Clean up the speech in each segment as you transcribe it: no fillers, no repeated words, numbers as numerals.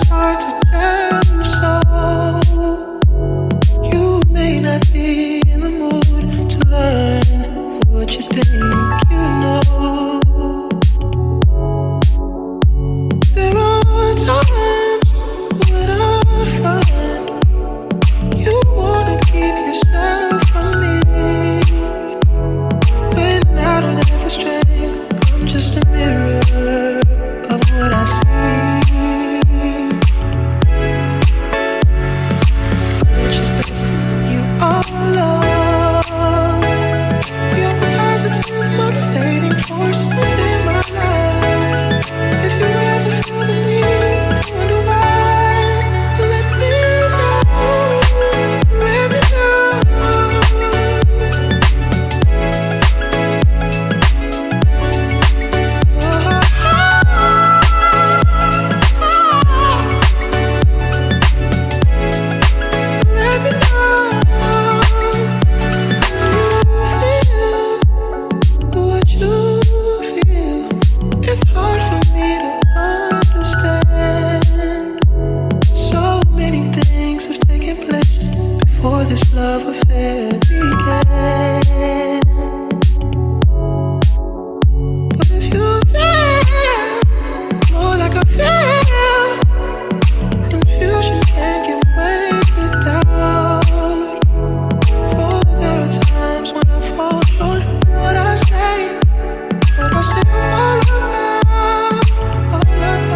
hard to tell you so. You may not be in the mood to learn what you think you know. There are times when I find you wanna keep yourself from me. When I don't have the strength, I'm just a mirror of what I see. You are love. You're a positive, motivating force within my life. If you ever feel the need to wonder why, let me know. Let me know. Let me know what you feel. It's hard for me to understand. So many things have taken place before this love affair began. But if you feel more like I feel, confusion can give way to doubt. For there are times when I fall short of what I say. What I say I'm all about, all about.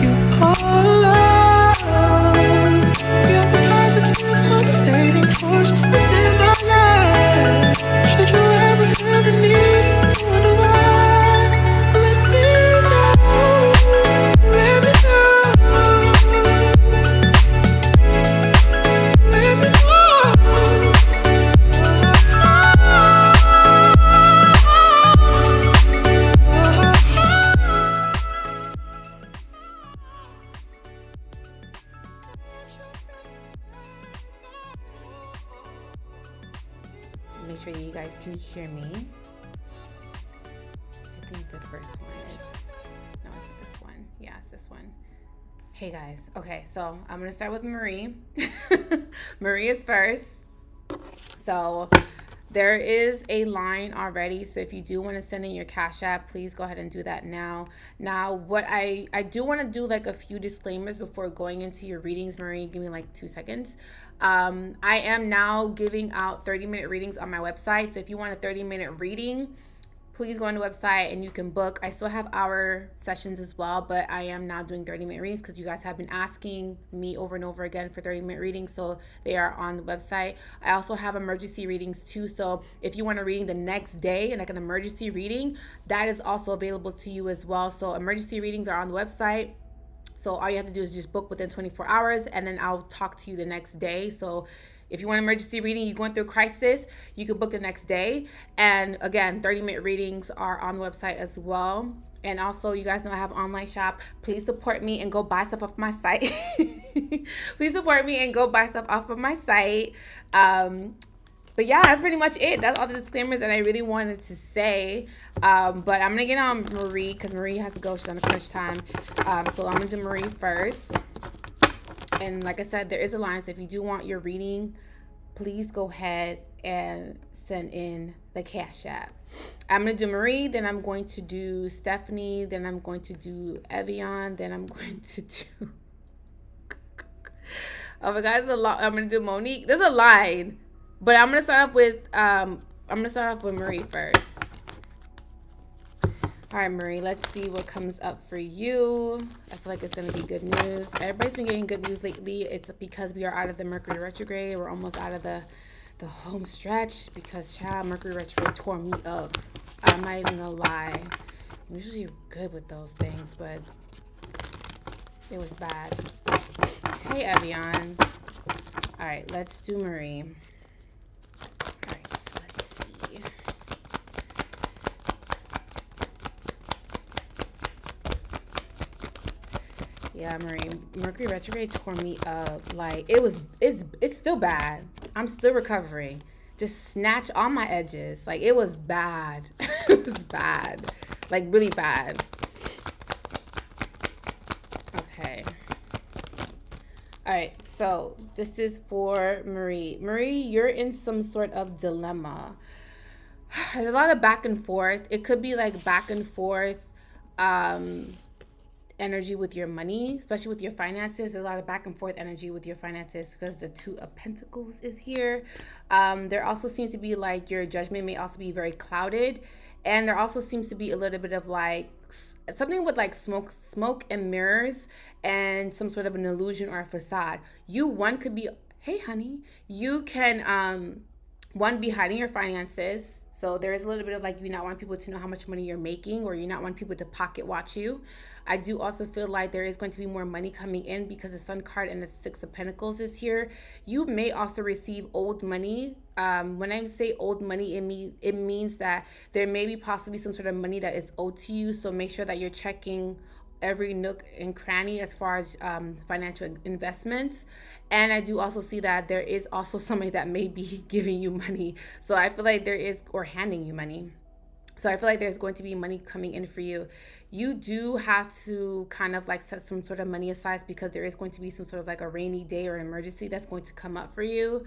You are love. You're a positive, motivating force within my life. Should you ever feel the need to wonder why, let me know. Let me know. Let me know. Make sure that you guys can hear me. I think the first one is, no, it's this one. Yeah, it's this one. Hey guys. Okay, so I'm gonna start with Marie. Marie is first. So there is a line already. So if you do want to send in your Cashapp, please go ahead and do that now. Now, what I do want to do like a few disclaimers before going into your readings. Marie, give me like 2 seconds. I am now giving out 30-minute readings on my website. So if you want a 30-minute reading, please go on the website and you can book. I still have hour sessions as well, but I am now doing 30-minute readings because you guys have been asking me over and over again for 30-minute readings, so they are on the website. I also have emergency readings too, so if you want a reading the next day, like an emergency reading, that is also available to you as well. So emergency readings are on the website. So all you have to do is just book within 24 hours and then I'll talk to you the next day. So if you want an emergency reading, you're going through a crisis, you can book the next day. And again, 30-minute readings are on the website as well. And also, you guys know I have an online shop. Please support me and go buy stuff off my site. Please support me and go buy stuff off of my site. But yeah, that's pretty much it. That's all the disclaimers that I really wanted to say. But I'm going to get on Marie because Marie has to go. She's on a crunch time. So I'm going to do Marie first. And like I said, there is a line. So if you do want your reading, please go ahead and send in the Cashapp. I'm going to do Marie. Then I'm going to do Stephanie. Then I'm going to do Evian. Then I'm going to do... Oh my God, there's a lot. I'm going to do Monique. There's a line. But I'm going to start off with... Marie first. All right, Marie, let's see what comes up for you. I feel like it's going to be good news. Everybody's been getting good news lately. It's because we are out of the Mercury retrograde. We're almost out of the home stretch because, child, Mercury retrograde tore me up. I'm not even going to lie. I'm usually good with those things, but it was bad. Hey, Evian. All right, let's do Marie. All right, so let's see. Yeah, Marie, Mercury retrograde tore me up. Like, it's still bad. I'm still recovering. Just snatched on my edges. Like, it was bad. It was bad. Like, really bad. All right, so this is for Marie. Marie, you're in some sort of dilemma. There's a lot of back and forth. It could be like back and forth energy with your money, especially with your finances. There's a lot of back and forth energy with your finances because the Two of Pentacles is here. There also seems to be like your judgment may also be very clouded. And there also seems to be a little bit of like something with like smoke and mirrors and some sort of an illusion or a facade. One could be, hey honey, you can one, be hiding your finances. So there is a little bit of like you not want people to know how much money you're making, or you not want people to pocket watch you. I do also feel like there is going to be more money coming in because the Sun card and the Six of Pentacles is here. You may also receive old money. When I say old money, it means that there may be possibly some sort of money that is owed to you. So make sure that you're checking every nook and cranny as far as financial investments. And I do also see that there is also somebody that may be giving you money. So I feel like there is, or handing you money. So I feel like there's going to be money coming in for you. You do have to kind of like set some sort of money aside because there is going to be some sort of like a rainy day or an emergency that's going to come up for you.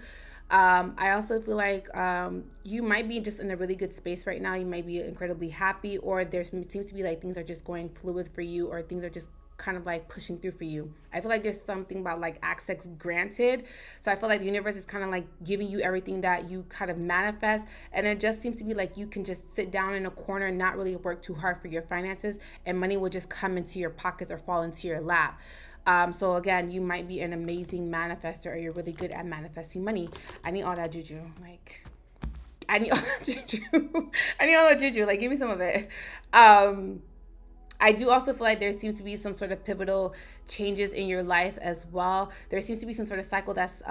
I also feel like you might be just in a really good space right now. You might be incredibly happy, or there seems to be like things are just going fluid for you, or things are just kind of like pushing through for you. I feel like there's something about like access granted. So I feel like the universe is kind of like giving you everything that you kind of manifest. And it just seems to be like you can just sit down in a corner and not really work too hard for your finances, and money will just come into your pockets or fall into your lap. So again, you might be an amazing manifester, or you're really good at manifesting money. I need all that juju. Like, I need all that juju. I need all that juju. Like, give me some of it. I do also feel like there seems to be some sort of pivotal changes in your life as well. There seems to be some sort of cycle that's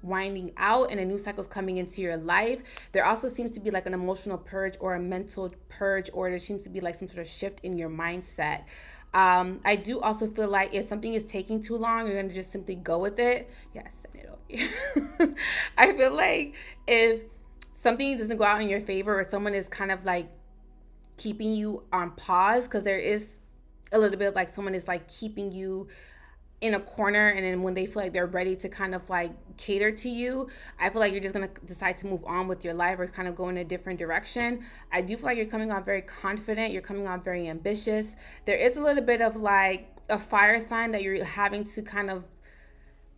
winding out, and a new cycle is coming into your life. There also seems to be like an emotional purge or a mental purge, or there seems to be like some sort of shift in your mindset. I do also feel like if something is taking too long, you're going to just simply go with it. Yes, send it over here. I feel like if something doesn't go out in your favor, or someone is kind of like keeping you on pause, because there is a little bit of like someone is like keeping you in a corner, and then when they feel like they're ready to kind of like cater to you, I feel like you're just going to decide to move on with your life or kind of go in a different direction. I do feel like you're coming on very confident. You're coming on very ambitious. There is a little bit of like a fire sign that you're having to kind of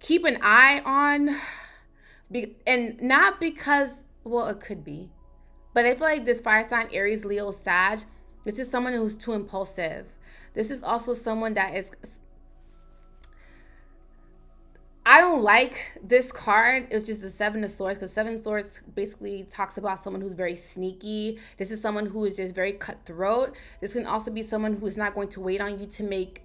keep an eye on, and not because, well, it could be, but I feel like this fire sign, Aries, Leo, Sag, this is someone who's too impulsive. This is also someone that is, I don't like this card. It's just the Seven of Swords, because Seven of Swords basically talks about someone who's very sneaky. This is someone who is just very cutthroat. This can also be someone who is not going to wait on you to make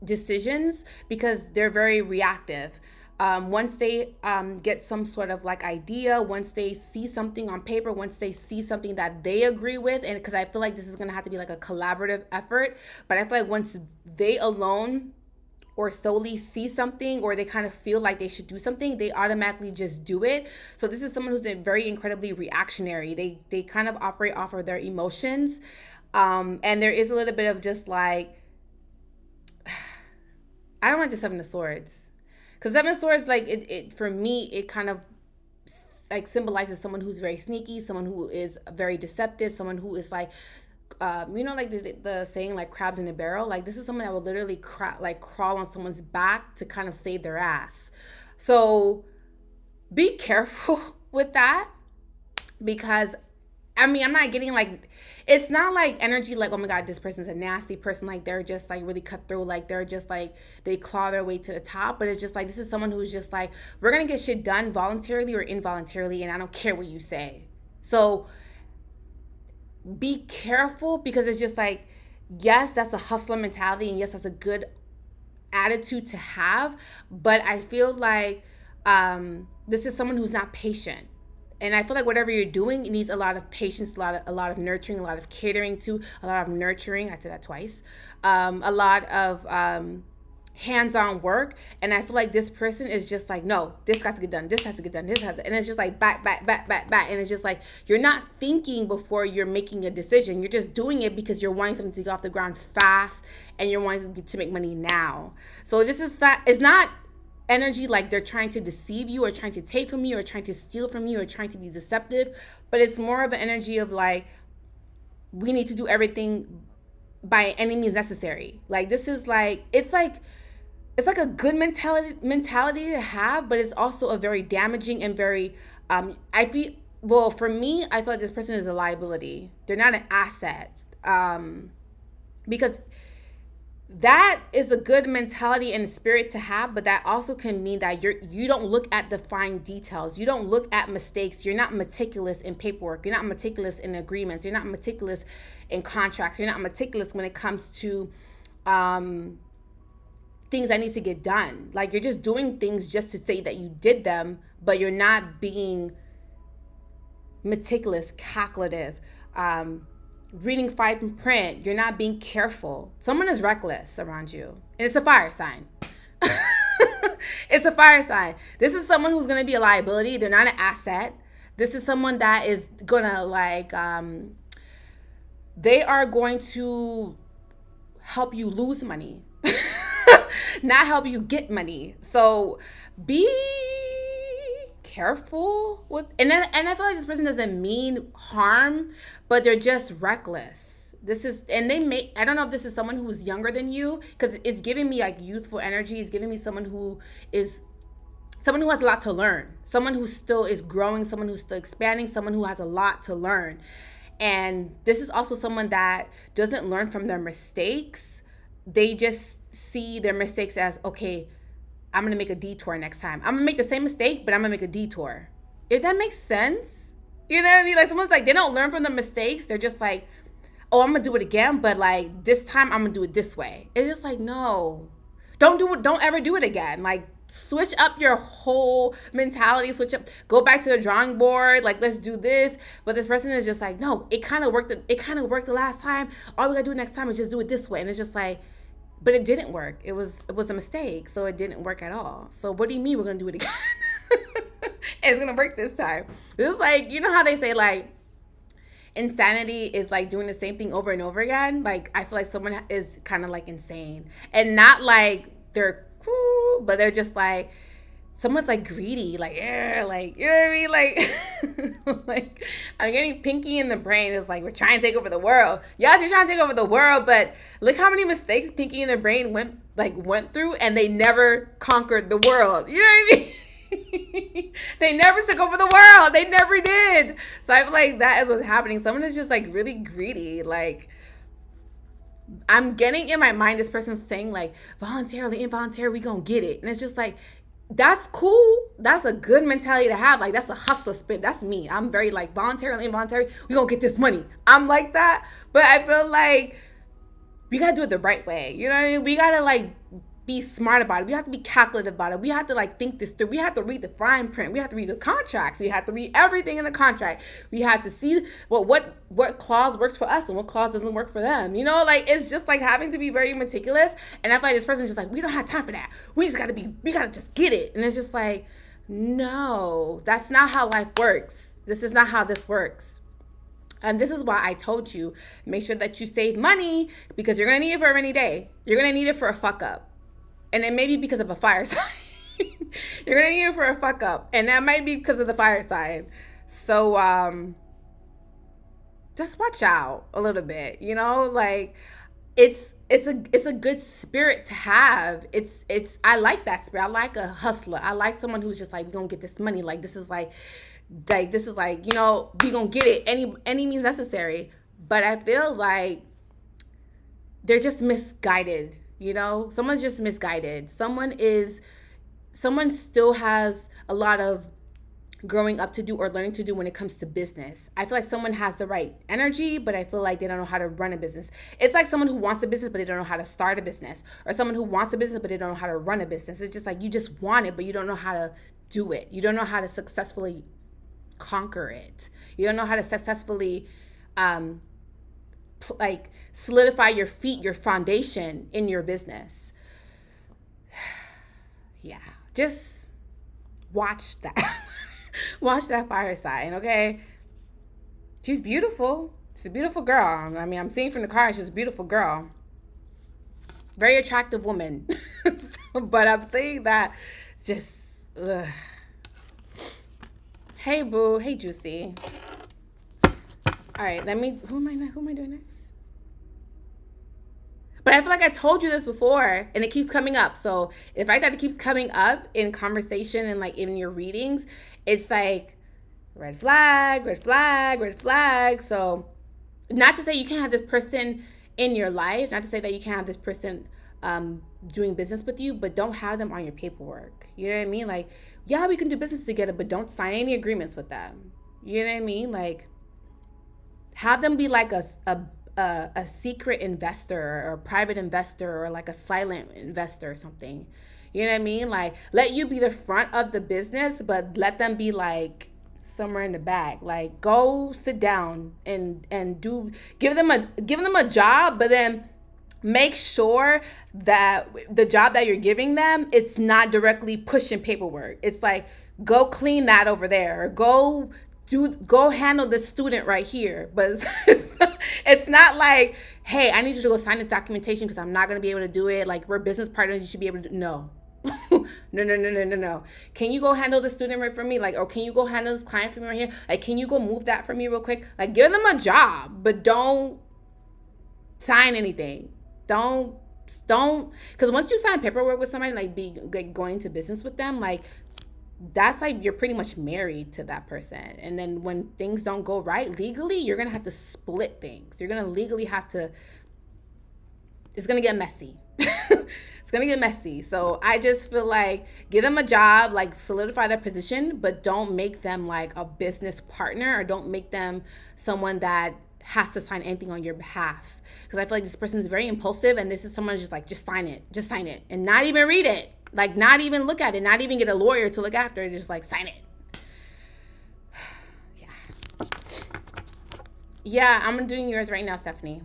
decisions, because they're very reactive. Once they get some sort of like idea, once they see something on paper, once they see something that they agree with, and because I feel like this is going to have to be like a collaborative effort, but I feel like once they alone or solely see something, or they kind of feel like they should do something, they automatically just do it. So this is someone who's very incredibly reactionary. They kind of operate off of their emotions. And there is a little bit of just like, I don't like the Seven of Swords. Because Seven of Swords, like, it for me, it kind of like symbolizes someone who's very sneaky, someone who is very deceptive, someone who is like, you know, like the saying, like crabs in a barrel. Like, this is someone that will literally crawl on someone's back to kind of save their ass. So be careful with that, because I mean, I'm not getting like, it's not like energy like, oh my God, this person's a nasty person. Like, they're just like really cutthroat. Like, they're just like, they claw their way to the top. But it's just like, this is someone who's just like, we're going to get shit done voluntarily or involuntarily, and I don't care what you say. So be careful, because it's just like, yes, that's a hustler mentality, and yes, that's a good attitude to have. But I feel like this is someone who's not patient. And I feel like whatever you're doing, it needs a lot of patience, a lot of nurturing, a lot of catering to, a lot of nurturing. I said that twice. A lot of hands-on work. And I feel like this person is just like, no, this has to get done. This has to get done. This has to, and it's just like back. And it's just like, you're not thinking before you're making a decision. You're just doing it because you're wanting something to get off the ground fast, and you're wanting to make money now. So this is that, it's not energy like they're trying to deceive you or trying to take from you or trying to steal from you or trying to be deceptive, but it's more of an energy of like, we need to do everything by any means necessary. Like, this is like, it's like a good mentality to have, but it's also a very damaging and very, for me, I feel like this person is a liability. They're not an asset. Because that is a good mentality and spirit to have, but that also can mean that you don't look at the fine details. You don't look at mistakes. You're not meticulous in paperwork. You're not meticulous in agreements. You're not meticulous in contracts. You're not meticulous when it comes to things that need to get done. Like, you're just doing things just to say that you did them, but you're not being meticulous, calculative, reading fine print. You're not being careful. Someone is reckless around you, and it's a fire sign. It's a fire sign. This is someone who's going to be a liability. They're not an asset. This is someone that is going to like, they are going to help you lose money, not help you get money. So be careful with, and I feel like this person doesn't mean harm, but they're just reckless. I don't know if this is someone who's younger than you, because it's giving me like youthful energy. It's giving me someone who has a lot to learn, someone who still is growing, someone who's still expanding, someone who has a lot to learn. And this is also someone that doesn't learn from their mistakes. They just see their mistakes as, okay, I'm going to make a detour next time. I'm going to make the same mistake, but I'm going to make a detour. If that makes sense. You know what I mean? Like, someone's like, they don't learn from the mistakes. They're just like, oh, I'm going to do it again, but like this time I'm going to do it this way. It's just like, no. Don't ever do it again. Like, switch up your whole mentality, go back to the drawing board, like, let's do this. But this person is just like, no, it kind of worked the last time. All we got to do next time is just do it this way. And it's just like, but it didn't work. It was a mistake, so it didn't work at all. So what do you mean we're going to do it again? It's going to work this time. This is like, you know how they say, like, insanity is like doing the same thing over and over again? Like, I feel like someone is kind of like insane. And not like they're cool, but they're just like, someone's like greedy, like, yeah, like, you know what I mean? Like, like, I'm getting pinky in the brain. It's like, we're trying to take over the world. Yes, you're trying to take over the world, but look how many mistakes Pinky in the brain went through, and they never conquered the world. You know what I mean? They never took over the world. They never did. So I feel like that is what's happening. Someone is just like really greedy. Like, I'm getting in my mind this person's saying like, voluntarily, involuntarily, we gonna get it. And it's just like, that's cool. That's a good mentality to have. Like, that's a hustler spit. That's me. I'm very like, voluntarily, involuntary, we gonna get this money. I'm like that. But I feel like we gotta do it the right way. You know what I mean? We gotta like be smart about it. We have to be calculative about it. We have to like think this through. We have to read the fine print. We have to read the contracts. We have to read everything in the contract. We have to see what clause works for us and what clause doesn't work for them. You know, like, it's just like having to be very meticulous. And I feel like this person's just like, we don't have time for that. We gotta just get it. And it's just like, no, that's not how life works. This is not how this works. And this is why I told you, make sure that you save money, because you're going to need it for a rainy day. You're going to need it for a fuck up. And it may be because of a fire sign. You're going to need it for a fuck up. And that might be because of the fire sign. So just watch out a little bit, you know, like, it's a good spirit to have. I like that spirit. I like a hustler. I like someone who's just like, we're going to get this money. Like, this is like, you know, we gonna get it any means necessary. But I feel like they're just misguided, you know? Someone's just misguided. Someone still has a lot of growing up to do or learning to do when it comes to business. I feel like someone has the right energy, but I feel like they don't know how to run a business. It's like someone who wants a business, but they don't know how to start a business. Or someone who wants a business, but they don't know how to run a business. It's just like, you just want it, but you don't know how to do it. You don't know how to successfully conquer it. You don't know how to successfully like solidify your feet, your foundation in your business. Yeah, just watch that. Watch that fire sign, okay? She's beautiful. She's a beautiful girl. I mean, I'm seeing from the car, she's a beautiful girl. Very attractive woman. But I'm saying that just, ugh. Hey, boo. Hey, Juicy. All right, who am I doing next? But I feel like I told you this before, and it keeps coming up. So the fact that it keeps coming up in conversation and like in your readings, it's like red flag, red flag, red flag. So not to say you can't have this person in your life, not to say that you can't have this person doing business with you, but don't have them on your paperwork. You know what I mean? Like, yeah, we can do business together, but don't sign any agreements with them. You know what I mean? Like, have them be like a secret investor or a private investor or like a silent investor or something. You know what I mean? Like, let you be the front of the business, but let them be like somewhere in the back. Like, go sit down and give them a job, but then make sure that the job that you're giving them, it's not directly pushing paperwork. It's like, go clean that over there, or go handle the student right here. But it's not like, hey, I need you to go sign this documentation because I'm not going to be able to do it. Like, we're business partners. You should be able to do. No. No. Can you go handle the student right for me? Like, or can you go handle this client for me right here? Like, can you go move that for me real quick? Like, give them a job, but don't sign anything. Don't, because once you sign paperwork with somebody, like going to business with them, like, that's like you're pretty much married to that person. And then when things don't go right legally, you're gonna have to split things. You're gonna legally have to, it's gonna get messy. It's gonna get messy. So I just feel like, give them a job, like solidify their position, but don't make them like a business partner, or don't make them someone that has to sign anything on your behalf. Because I feel like this person is very impulsive, and this is someone just like, just sign it, and not even read it. Like, not even look at it, not even get a lawyer to look after it, just like sign it. Yeah, I'm doing yours right now, Stephanie.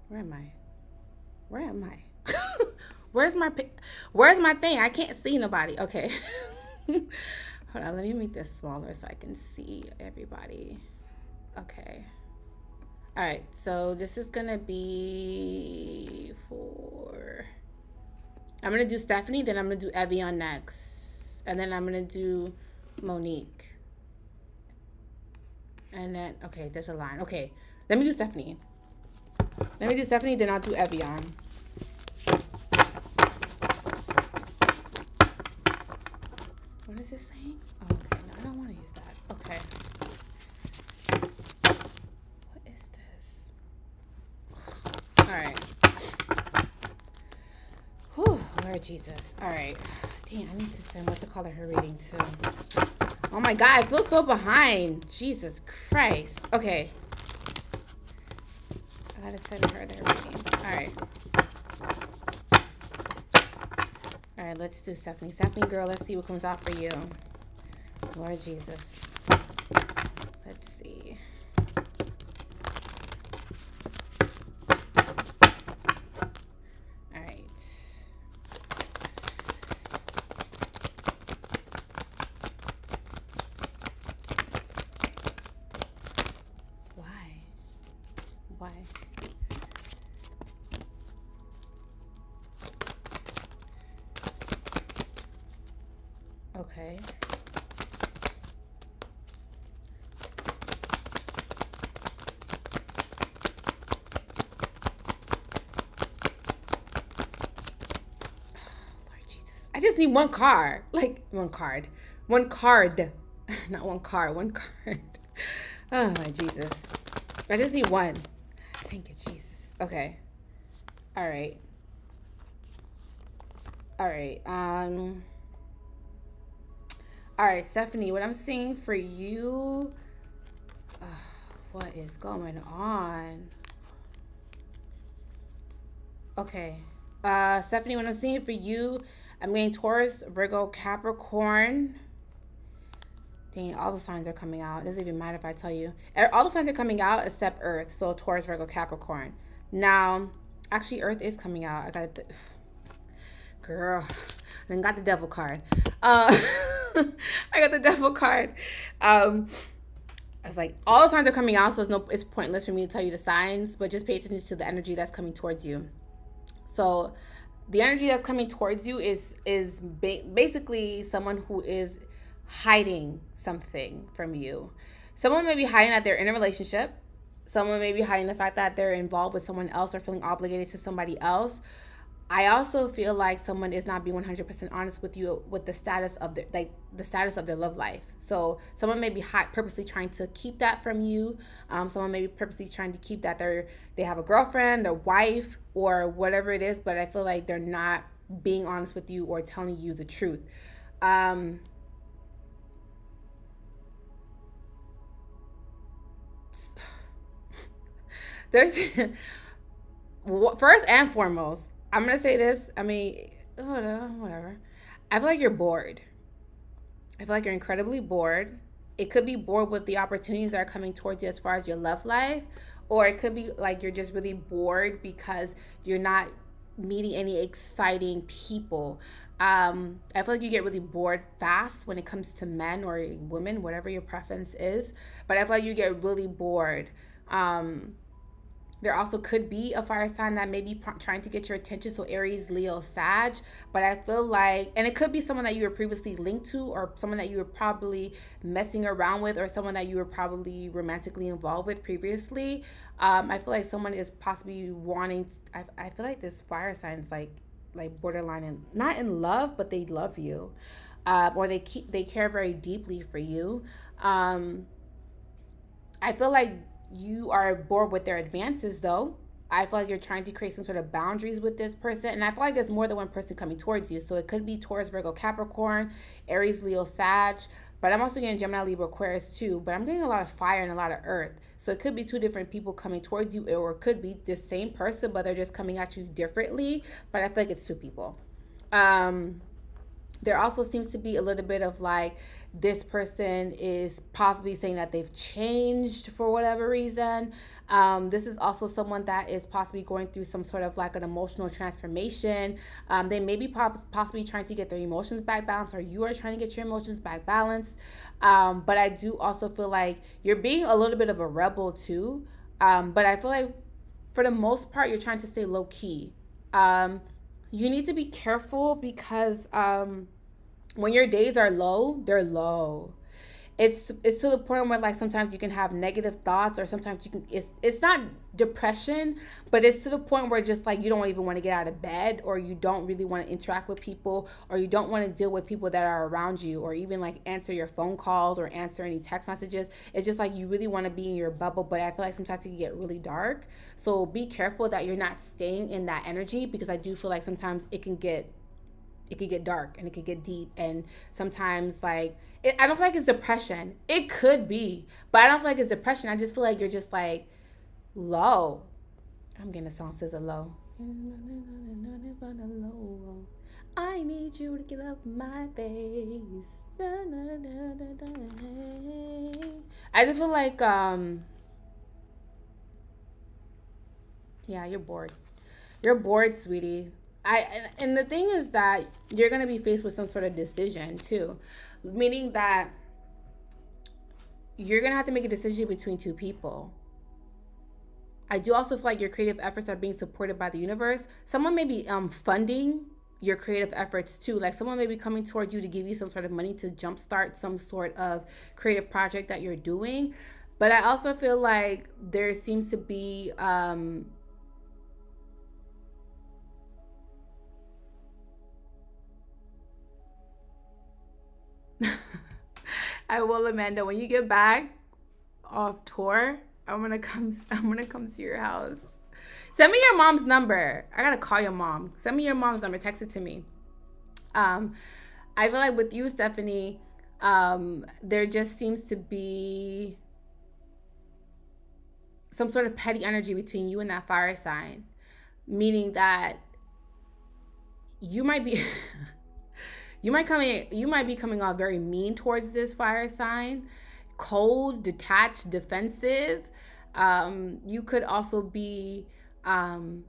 Where am I? Where's my thing? I can't see nobody. Okay. Hold on, let me make this smaller so I can see everybody. Okay. All right, so this is gonna be for, I'm gonna do Stephanie, then I'm gonna do Evian next, and then I'm gonna do Monique, and then, okay, there's a line. Okay, let me do Stephanie, then I'll do Evian. What is this saying? Oh, okay, no, I don't want to use that. Okay. What is this? All right. Whew, Lord Jesus. All right. Dang, I need to send her reading too. Oh my God, I feel so behind. Jesus Christ. Okay. I gotta send her their reading. All right. All right, let's do Stephanie. Stephanie, girl, let's see what comes out for you. Lord Jesus. Let's see. All right. Why? Okay. Lord Jesus. I just need one car. Like, one card. One card. Not one car, one card. Oh my Jesus. I just need one. Thank you, Jesus. Okay. All right. All right, Stephanie, what I'm seeing for you, what is going on? Okay. Stephanie, what I'm seeing for you, I'm getting Taurus, Virgo, Capricorn. Dang, all the signs are coming out. It doesn't even matter if I tell you. All the signs are coming out except Earth. So Taurus, Virgo, Capricorn. Now, actually, Earth is coming out. I got it. Girl, I then got the devil card. I got the devil card. I was like, all the signs are coming out, so it's pointless for me to tell you the signs, but just pay attention to the energy that's coming towards you. So the energy that's coming towards you is basically someone who is hiding something from you. Someone may be hiding that they're in a relationship. Someone may be hiding the fact that they're involved with someone else or feeling obligated to somebody else. I also feel like someone is not being 100% honest with you with the status of their the status of their love life. So someone may be purposely trying to keep that from you. Someone may be purposely trying to keep that they have a girlfriend, their wife, or whatever it is. But I feel like they're not being honest with you or telling you the truth. There's first and foremost, I'm gonna say this. I mean, whatever. I feel like you're bored. I feel like you're incredibly bored. It could be bored with the opportunities that are coming towards you as far as your love life, or it could be like you're just really bored because you're not meeting any exciting people. I feel like you get really bored fast when it comes to men or women, whatever your preference is. But I feel like you get really bored. There also could be a fire sign that may be trying to get your attention. So Aries, Leo, Sag. But I feel like, and it could be someone that you were previously linked to, or someone that you were probably messing around with, or someone that you were probably romantically involved with previously. I feel like someone is possibly wanting, I feel like this fire sign is like borderline and not in love, but they love you. Or they care very deeply for you. I feel like you are bored with their advances, though. I feel like you're trying to create some sort of boundaries with this person. And I feel like there's more than one person coming towards you. So it could be Taurus, Virgo, Capricorn, Aries, Leo, Sag. But I'm also getting Gemini, Libra, Aquarius too. But I'm getting a lot of fire and a lot of earth. So it could be two different people coming towards you. Or it could be the same person, but they're just coming at you differently. But I feel like it's two people. There also seems to be a little bit of like this person is possibly saying that they've changed for whatever reason. This is also someone that is possibly going through some sort of like an emotional transformation. They may be possibly trying to get their emotions back balanced, or you are trying to get your emotions back balanced. But I do also feel like you're being a little bit of a rebel too. But I feel like for the most part, you're trying to stay low key. You need to be careful because when your days are low, they're low. It's to the point where like sometimes you can have negative thoughts, or sometimes you can it's not depression, but it's to the point where just like you don't even want to get out of bed, or you don't really want to interact with people, or you don't want to deal with people that are around you, or even like answer your phone calls or answer any text messages. It's just like you really want to be in your bubble, but I feel like sometimes it can get really dark. So be careful that you're not staying in that energy, because I do feel like sometimes it could get dark and it could get deep, and sometimes like I don't feel like it's depression. It could be, but I don't feel like it's depression. I just feel like you're just like low. I'm getting a song says a low. I need you to get off my face. I just feel like yeah, you're bored. You're bored, sweetie. And the thing is that you're going to be faced with some sort of decision too, meaning that you're going to have to make a decision between two people. I do also feel like your creative efforts are being supported by the universe. Someone may be funding your creative efforts too. Like someone may be coming towards you to give you some sort of money to jumpstart some sort of creative project that you're doing. But I also feel like there seems to be I will, Amanda. When you get back off tour, I'm gonna come to your house. Send me your mom's number. I gotta call your mom. Send me your mom's number. Text it to me. I feel like with you, Stephanie, there just seems to be some sort of petty energy between you and that fire sign, meaning that you might be. You might be coming off very mean towards this fire sign, cold, detached, defensive. You could also be, you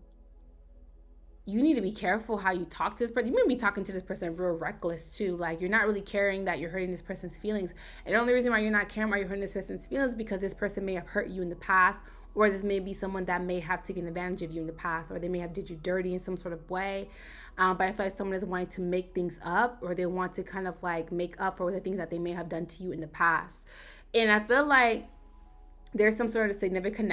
need to be careful how you talk to this person. You may be talking to this person real reckless too. Like you're not really caring that you're hurting this person's feelings. And the only reason why you're not caring why you're hurting this person's feelings is because this person may have hurt you in the past, or this may be someone that may have taken advantage of you in the past, or they may have did you dirty in some sort of way. But I feel like someone is wanting to make things up, or they want to kind of like make up for the things that they may have done to you in the past. And I feel like there's some sort of significant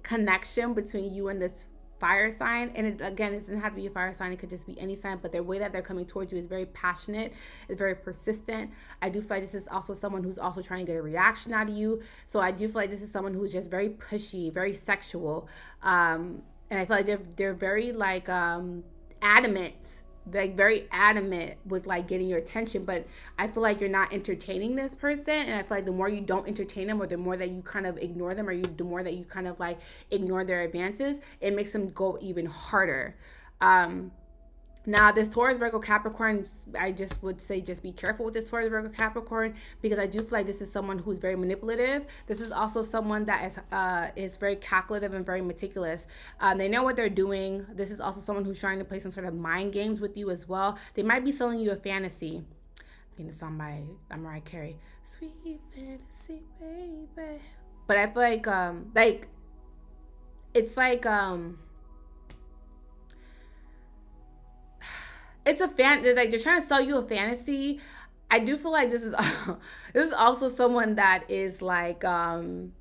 connection between you and this fire sign. And it doesn't have to be a fire sign, it could just be any sign, but the way that they're coming towards you is very passionate, it's very persistent. I do feel like this is also someone who's also trying to get a reaction out of you. So I do feel like this is someone who's just very pushy, very sexual, and I feel like they're very like adamant, like very adamant with like getting your attention. But I feel like you're not entertaining this person, and I feel like the more you don't entertain them, or the more that you kind of ignore them, or the more that you kind of like ignore their advances, it makes them go even harder. Now, this Taurus, Virgo, Capricorn, I just would say just be careful with this Taurus, Virgo, Capricorn, because I do feel like this is someone who's very manipulative. This is also someone that is very calculative and very meticulous. They know what they're doing. This is also someone who's trying to play some sort of mind games with you as well. They might be selling you a fantasy. I think the song by Mercier Carey, Sweet Fantasy Baby. But I feel like it's like it's a like they're trying to sell you a fantasy. I do feel like this is also someone that is like you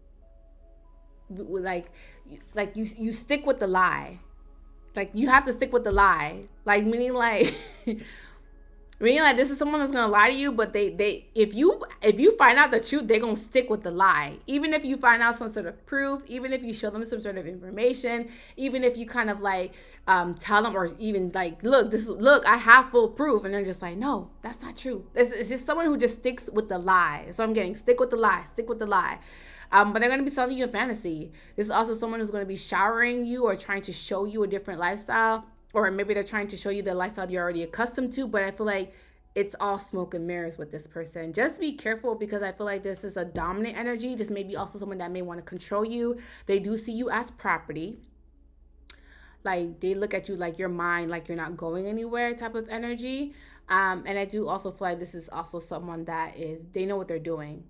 stick with the lie. Like you have to stick with the lie. Like meaning like this is someone that's gonna lie to you, but they if you find out the truth, they're gonna stick with the lie. Even if you find out some sort of proof, even if you show them some sort of information, even if you kind of like tell them, or even like look, I have full proof, and they're just like, no, that's not true. It's just someone who just sticks with the lie. So I'm getting stick with the lie. But they're going to be selling you a fantasy. This is also someone who's going to be showering you or trying to show you a different lifestyle. Or maybe they're trying to show you the lifestyle you're already accustomed to. But I feel like it's all smoke and mirrors with this person. Just be careful, because I feel like this is a dominant energy. This may be also someone that may want to control you. They do see you as property. Like they look at you like you're mine, like you're not going anywhere type of energy. And I do also feel like this is also someone that they know what they're doing.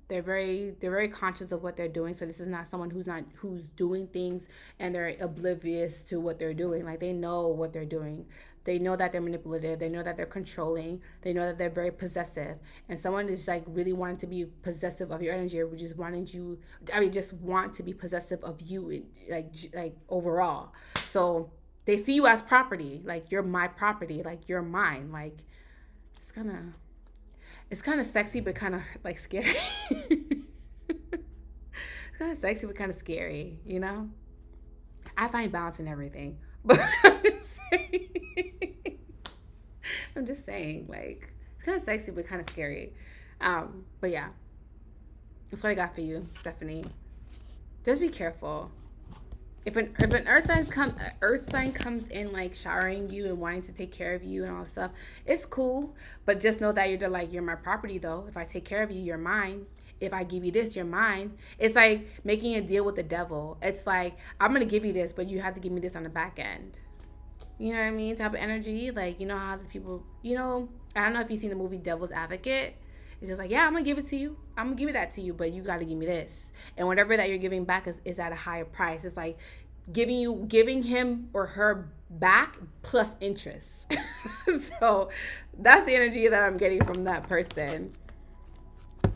They're very conscious of what they're doing. So this is not someone who's doing things and they're oblivious to what they're doing. Like they know what they're doing. They know that they're manipulative. They know that they're controlling. They know that they're very possessive. And someone is like really wanting to be possessive of your energy, or just just want to be possessive of you, like overall. So they see you as property. Like you're my property. Like you're mine. Like it's kind of sexy, but kind of like scary. It's kind of sexy, but kind of scary, you know? I find balance in everything. But I'm just saying, like, it's kind of sexy, but kind of scary. But yeah, that's what I got for you, Stephanie. Just be careful. If an earth sign comes in like showering you and wanting to take care of you and all that stuff, it's cool. But just know that you're my property though. If I take care of you, you're mine. If I give you this, you're mine. It's like making a deal with the devil. It's like, I'm gonna give you this, but you have to give me this on the back end. You know what I mean? Type of energy. Like, you know how these people, I don't know if you've seen the movie Devil's Advocate. It's just like, yeah, I'm going to give it to you. I'm going to give that to you, but you got to give me this. And whatever that you're giving back is at a higher price. It's like giving him or her back plus interest. So that's the energy that I'm getting from that person. All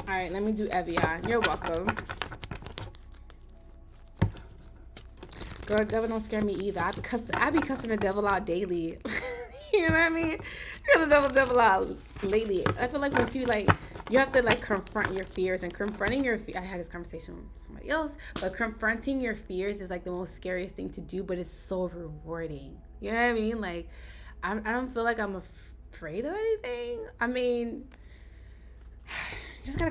right, let me do Evian. You're welcome. Girl, the devil don't scare me either. I be cussing the devil out daily. You know what I mean? Because the devil out lately. I feel like once you have to confront your fears, and confronting your fears. I had this conversation with somebody else, but confronting your fears is like the most scariest thing to do, but it's so rewarding. You know what I mean? Like, I don't feel like I'm afraid of anything. I mean, you just gotta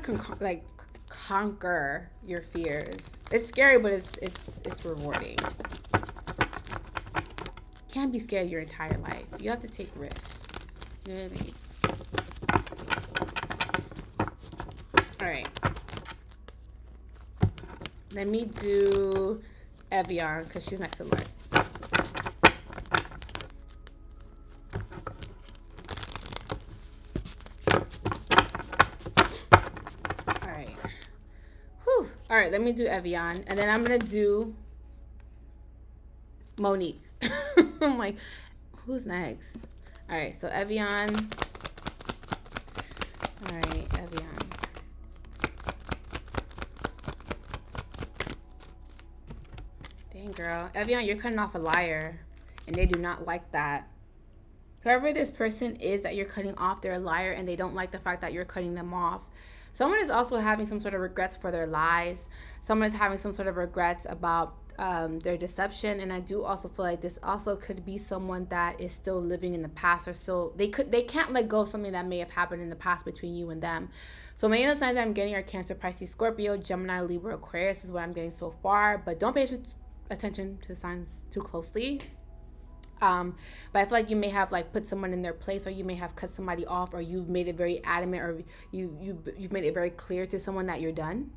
conquer your fears. It's scary, but it's rewarding. Can't be scared your entire life. You have to take risks. You know what I mean? All right. Let me do Evian because she's next to Lord. All right. All right, let me do Evian, and then I'm gonna do Monique. I'm like, who's next? All right, so Evian. All right, Evian. Dang, girl. Evian, you're cutting off a liar, and they do not like that. Whoever this person is that you're cutting off, they're a liar, and they don't like the fact that you're cutting them off. Someone is also having some sort of regrets for their lies. Someone is having some sort of regrets about their deception, and I do also feel like this also could be someone that is still living in the past, or still they can't let go of something that may have happened in the past between you and them. So many of the signs I'm getting are Cancer, Pisces, Scorpio, Gemini, Libra, Aquarius is what I'm getting so far, but don't pay attention to the signs too closely. But I feel like you may have like put someone in their place, or you may have cut somebody off, or you've made it very adamant, or you've made it very clear to someone that you're done.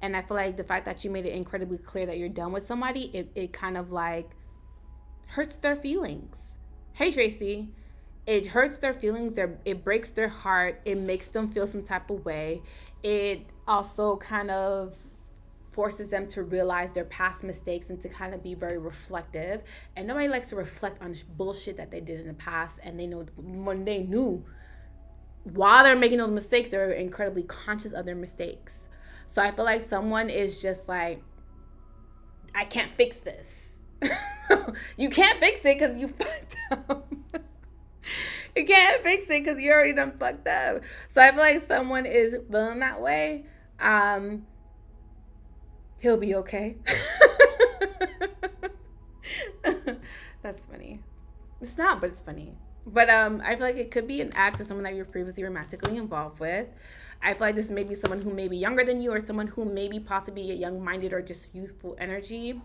And I feel like the fact that you made it incredibly clear that you're done with somebody, it kind of like hurts their feelings. Hey, Tracy. It hurts their feelings. It breaks their heart. It makes them feel some type of way. It also kind of forces them to realize their past mistakes and to kind of be very reflective. And nobody likes to reflect on bullshit that they did in the past. And they know when they knew while they're making those mistakes, they're incredibly conscious of their mistakes. So I feel like someone is just like, I can't fix this. You can't fix it because you fucked up. You can't fix it because you already done fucked up. So I feel like someone is feeling that way. He'll be okay. That's funny. It's not, but it's funny. But I feel like it could be an ex or someone that you're previously romantically involved with. I feel like this may be someone who may be younger than you, or someone who may be possibly a young-minded or just youthful energy.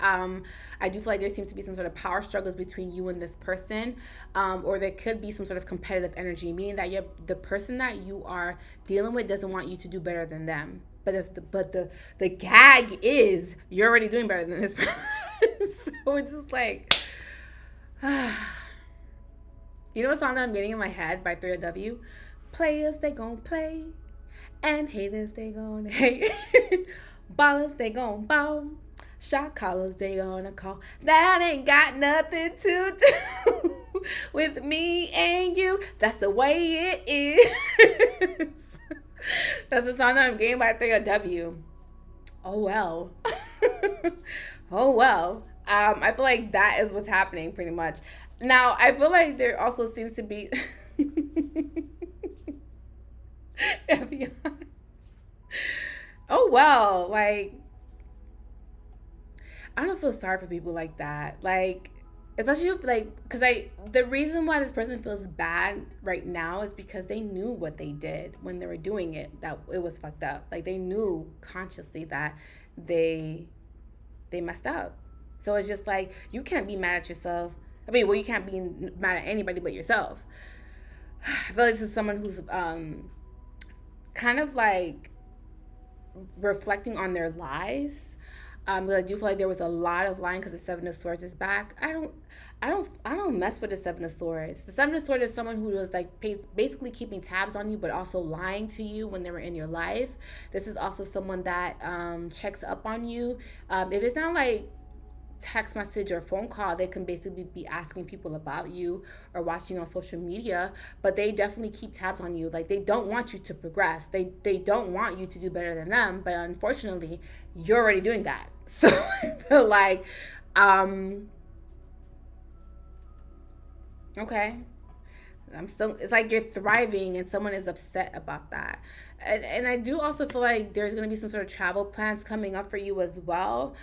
I do feel like there seems to be some sort of power struggles between you and this person, or there could be some sort of competitive energy, meaning that the person that you are dealing with doesn't want you to do better than them. But the gag is you're already doing better than this person. So it's just like, you know what song that I'm getting in my head by 3LW? Players, they gon' play, and haters, they gon' hate. Ballers, they gon' ball. Shot callers, they gonna call. That ain't got nothing to do with me and you. That's the way it is. That's the song that I'm getting by 3LW. Oh well. Oh well. I feel like that is what's happening pretty much. Now, I feel like there also seems to be oh well, like, I don't feel sorry for people like that. Like, especially if, like, because the reason why this person feels bad right now is because they knew what they did when they were doing it, that it was fucked up. Like, they knew consciously that they messed up. So it's just like, you can't be mad at yourself. I mean, well, you can't be mad at anybody but yourself. I feel like this is someone who's kind of like reflecting on their lies. But I do feel like there was a lot of lying because the Seven of Swords is back. I don't mess with the Seven of Swords. The Seven of Swords is someone who was like basically keeping tabs on you, but also lying to you when they were in your life. This is also someone that checks up on you. If it's not like text message or phone call, they can basically be asking people about you or watching on social media, but they definitely keep tabs on you. Like, they don't want you to progress. They don't want you to do better than them, but unfortunately you're already doing that. So I feel like okay, it's like you're thriving and someone is upset about that. And I do also feel like there's going to be some sort of travel plans coming up for you as well.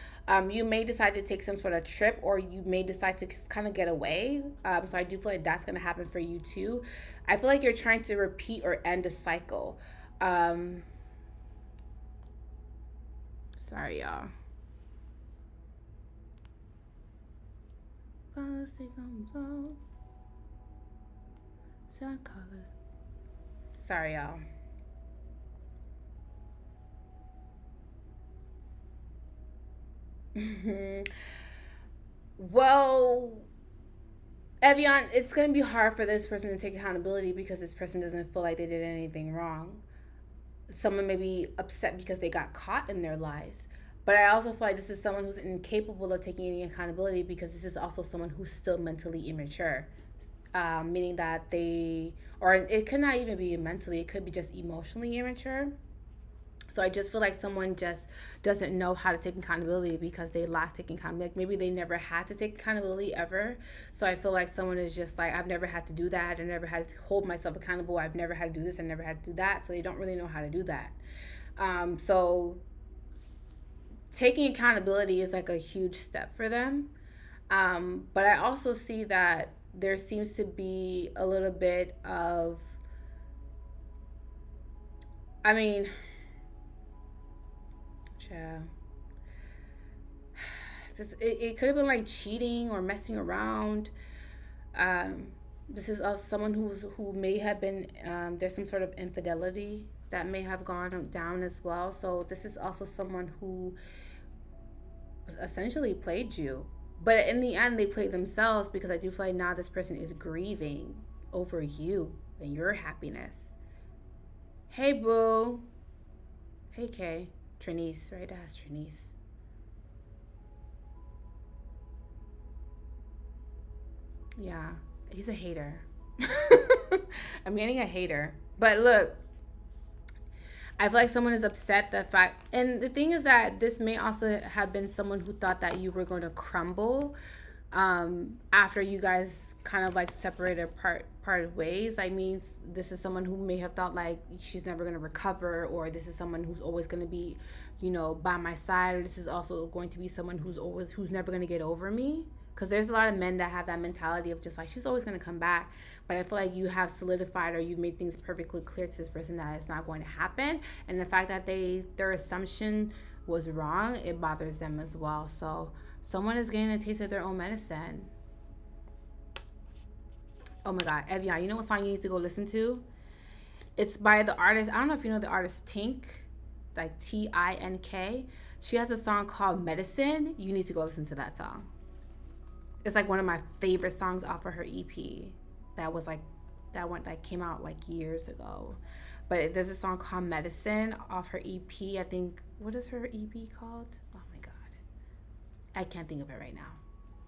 You may decide to take some sort of trip, or you may decide to just kind of get away. So I do feel like that's going to happen for you too. I feel like you're trying to repeat or end a cycle. Sorry, y'all. Sorry, y'all. Well, Evian, it's going to be hard for this person to take accountability because this person doesn't feel like they did anything wrong. someone may be upset because they got caught in their lies. But I also feel like this is someone who's incapable of taking any accountability, because this is also someone who's still mentally immature. Meaning that they, or it could not even be mentally, it could be just emotionally immature. So I just feel like someone just doesn't know how to take accountability because they lack taking accountability. Like maybe they never had to take accountability ever. So I feel like someone is just like, I've never had to do that. I've never had to hold myself accountable. I've never had to do this. I've never had to do that. So they don't really know how to do that. So taking accountability is like a huge step for them. But I also see that there seems to be a little bit of, I mean, yeah. It could have been like cheating or messing around. This is someone who may have been, there's some sort of infidelity that may have gone down as well. So this is also someone who essentially played you. But in the end, they played themselves, because I do feel like now this person is grieving over you and your happiness. Hey, boo. Hey, Kay. Trinice, right? That's Trinice. Yeah, he's a hater. I'm getting a hater. But look, I feel like someone is upset the fact, and the thing is that this may also have been someone who thought that you were going to crumble after you guys kind of like separated parted ways. I mean, this is someone who may have thought like she's never going to recover, or this is someone who's always going to be, you know, by my side, or this is also going to be someone who's never going to get over me. Because there's a lot of men that have that mentality of just like, she's always going to come back. But I feel like you have solidified, or you've made things perfectly clear to this person that it's not going to happen. And the fact that their assumption was wrong, it bothers them as well. So someone is getting a taste of their own medicine. Oh my God, Evian, you know what song you need to go listen to? It's by the artist, I don't know if you know the artist Tink, like Tink. She has a song called Medicine. You need to go listen to that song. It's like one of my favorite songs off of her EP. That came out like years ago. But there's a song called Medicine off her EP. I think, what is her EP called? Oh my God, I can't think of it right now.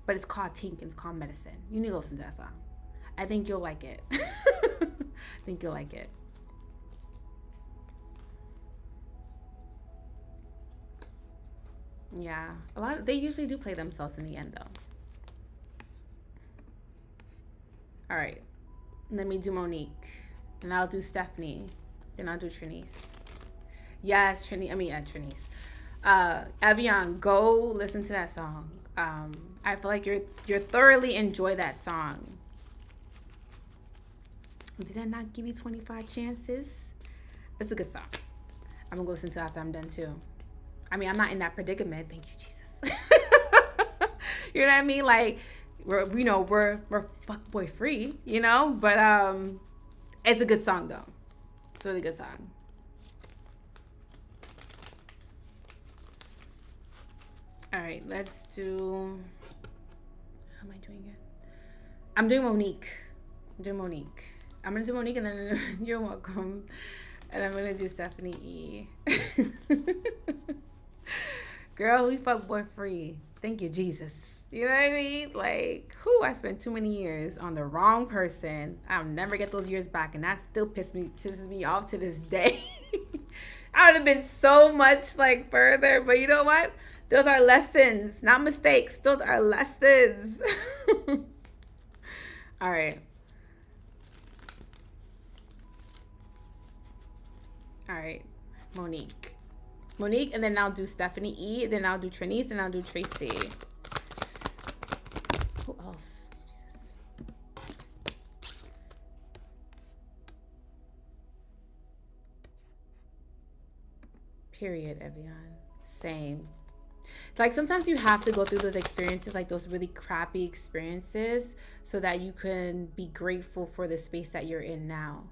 But it's called Tink and it's called Medicine. You need to listen to that song. I think you'll like it. I think you'll like it. Yeah, they usually do play themselves in the end though. All right, let me do Monique, and I'll do Stephanie, then I'll do Trinice. Yes, Trinice. Evian, go listen to that song. I feel like you're thoroughly enjoy that song. Did I not give you 25 chances? It's a good song. I'm gonna go listen to it after I'm done too. I mean, I'm not in that predicament. Thank you, Jesus. You know what I mean? Like, we're fuckboy free, you know? But it's a good song though. It's a really good song. All right, let's do, how am I doing it? I'm doing Monique. I'm gonna do Monique and then you're welcome. And I'm gonna do Stephanie E. Girl, we fuckboy free. Thank you, Jesus. You know what I mean? Like, I spent too many years on the wrong person. I'll never get those years back, and that still pisses me off to this day. I would have been so much like further, but you know what? Those are lessons, not mistakes. Those are lessons. All right. All right, Monique, and then I'll do Stephanie E, then I'll do Trinice, and I'll do Tracy. Who else? Jesus. Period, Evian. Same. It's like sometimes you have to go through those experiences, like those really crappy experiences, so that you can be grateful for the space that you're in now,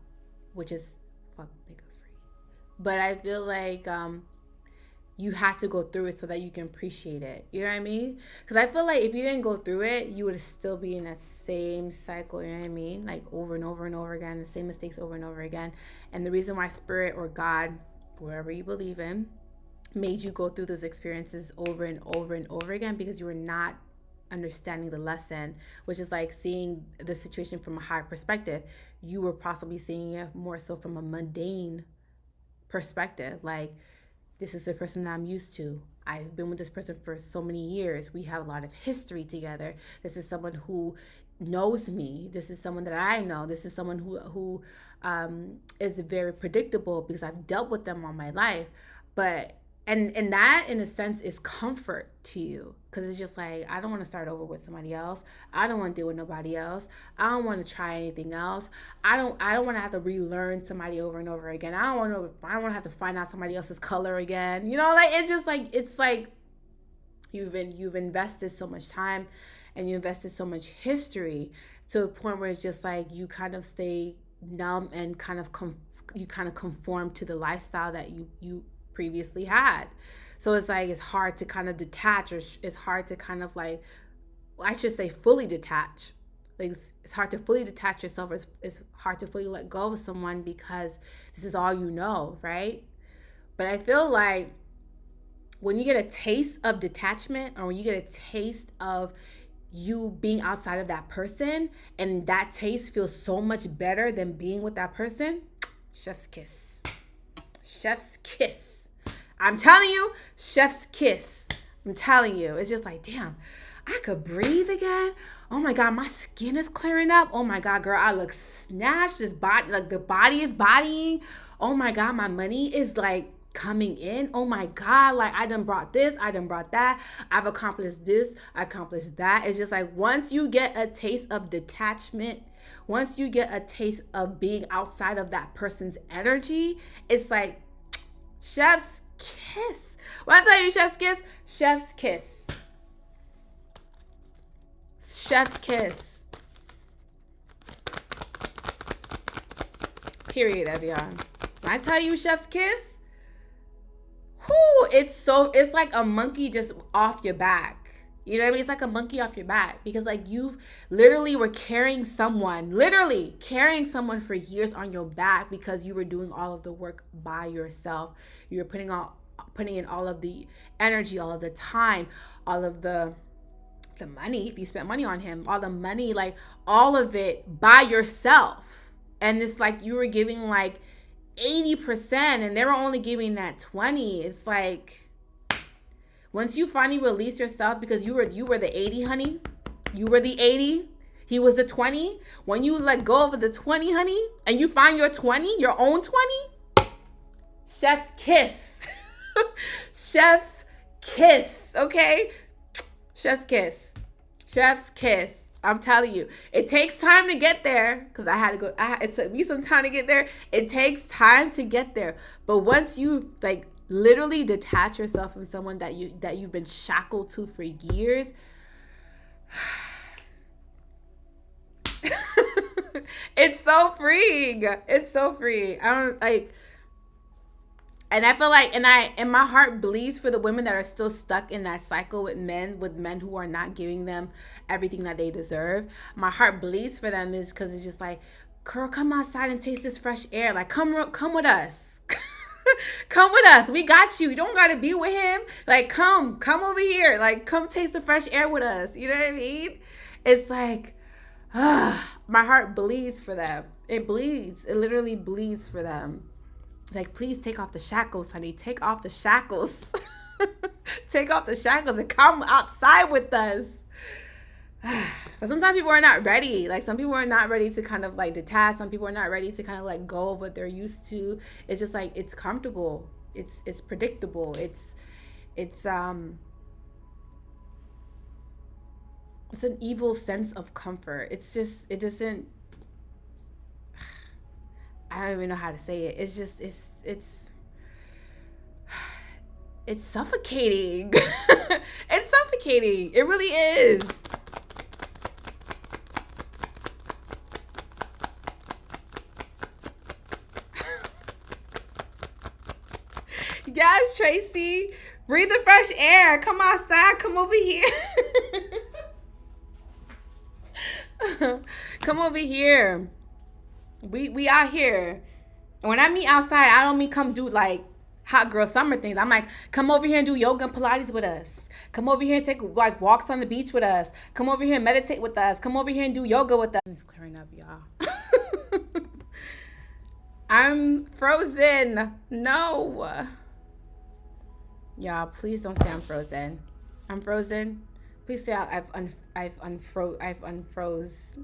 which is fuck nigga free. But I feel like you have to go through it so that you can appreciate it. You know what I mean? Because I feel like if you didn't go through it, you would still be in that same cycle. You know what I mean? Like over and over and over again, the same mistakes over and over again. And the reason why Spirit or God wherever you believe in, made you go through those experiences over and over and over again because you were not understanding the lesson, which is like seeing the situation from a higher perspective. You were possibly seeing it more so from a mundane perspective. Like, this is the person that I'm used to. I've been with this person for so many years. We have a lot of history together. This is someone who knows me. This is someone that I know. This is someone who is very predictable because I've dealt with them all my life. But and that, in a sense, is comfort to you, because it's just like, I don't want to start over with somebody else. I don't want to deal with nobody else. I don't want to try anything else. I don't want to have to relearn somebody over and over again. I don't want to have to find out somebody else's color again. You know, like, it's just like, it's like you've invested so much time and you invested so much history to a point where it's just like you kind of stay numb and kind of conform to the lifestyle that you previously had. So it's like, it's hard to kind of detach, or it's hard to kind of like, I should say fully detach. Like, it's hard to fully detach yourself. It's hard to fully let go of someone because this is all you know, right? But I feel like when you get a taste of detachment, or when you get a taste of you being outside of that person, and that taste feels so much better than being with that person, chef's kiss. Chef's kiss. I'm telling you, chef's kiss. I'm telling you. It's just like, damn, I could breathe again. Oh my God, my skin is clearing up. Oh my God, girl, I look snatched. This body, like, the body is bodying. Oh my God, my money is like coming in. Oh my God, like, I done brought this, I done brought that. I've accomplished this, I accomplished that. It's just like, once you get a taste of detachment, once you get a taste of being outside of that person's energy, it's like, chef's kiss. When I tell you chef's kiss, chef's kiss. Chef's kiss. Period, Evian. When I tell you chef's kiss, it's like a monkey just off your back. You know what I mean? It's like a monkey off your back, because like, you've literally were carrying someone for years on your back because you were doing all of the work by yourself. You were putting in all of the energy, all of the time, all of the money. If you spent money on him, all the money, like, all of it by yourself. And it's like you were giving like 80% and they were only giving that 20. It's like, once you finally release yourself, because you were the 80, honey. You were the 80. He was the 20. When you let go of the 20, honey, and you find your 20, your own 20, chef's kiss. Chef's kiss, okay? Chef's kiss. Chef's kiss. I'm telling you, it takes time to get there, because it took me some time to get there. It takes time to get there. But once you like literally detach yourself from someone that you've been shackled to for years, it's so freeing. It's so freeing. I don't like. And I feel like, and my heart bleeds for the women that are still stuck in that cycle with men who are not giving them everything that they deserve. My heart bleeds for them, is because it's just like, girl, come outside and taste this fresh air. Like, come with us. Come with us. We got you. You don't got to be with him. Like, come over here. Like, come taste the fresh air with us. You know what I mean? It's like, my heart bleeds for them. It bleeds. It literally bleeds for them. It's like, please take off the shackles, honey. Take off the shackles. Take off the shackles and come outside with us. But sometimes people are not ready. Like, some people are not ready to kind of like detach. Some people are not ready to kind of let go of what they're used to. It's just like, it's comfortable. It's predictable. It's an evil sense of comfort. It's just, it doesn't, I don't even know how to say it. It's just, it's suffocating. It's suffocating. It really is. Yes, Tracy. Breathe the fresh air. Come outside. Come over here. Come over here. We out here. And when I mean outside, I don't mean come do like hot girl summer things. I'm like, come over here and do yoga and Pilates with us. Come over here and take like walks on the beach with us. Come over here and meditate with us. Come over here and do yoga with us. It's clearing up, y'all. I'm frozen. No. Y'all, please don't say I'm frozen. I'm frozen. Please say I've unfroze.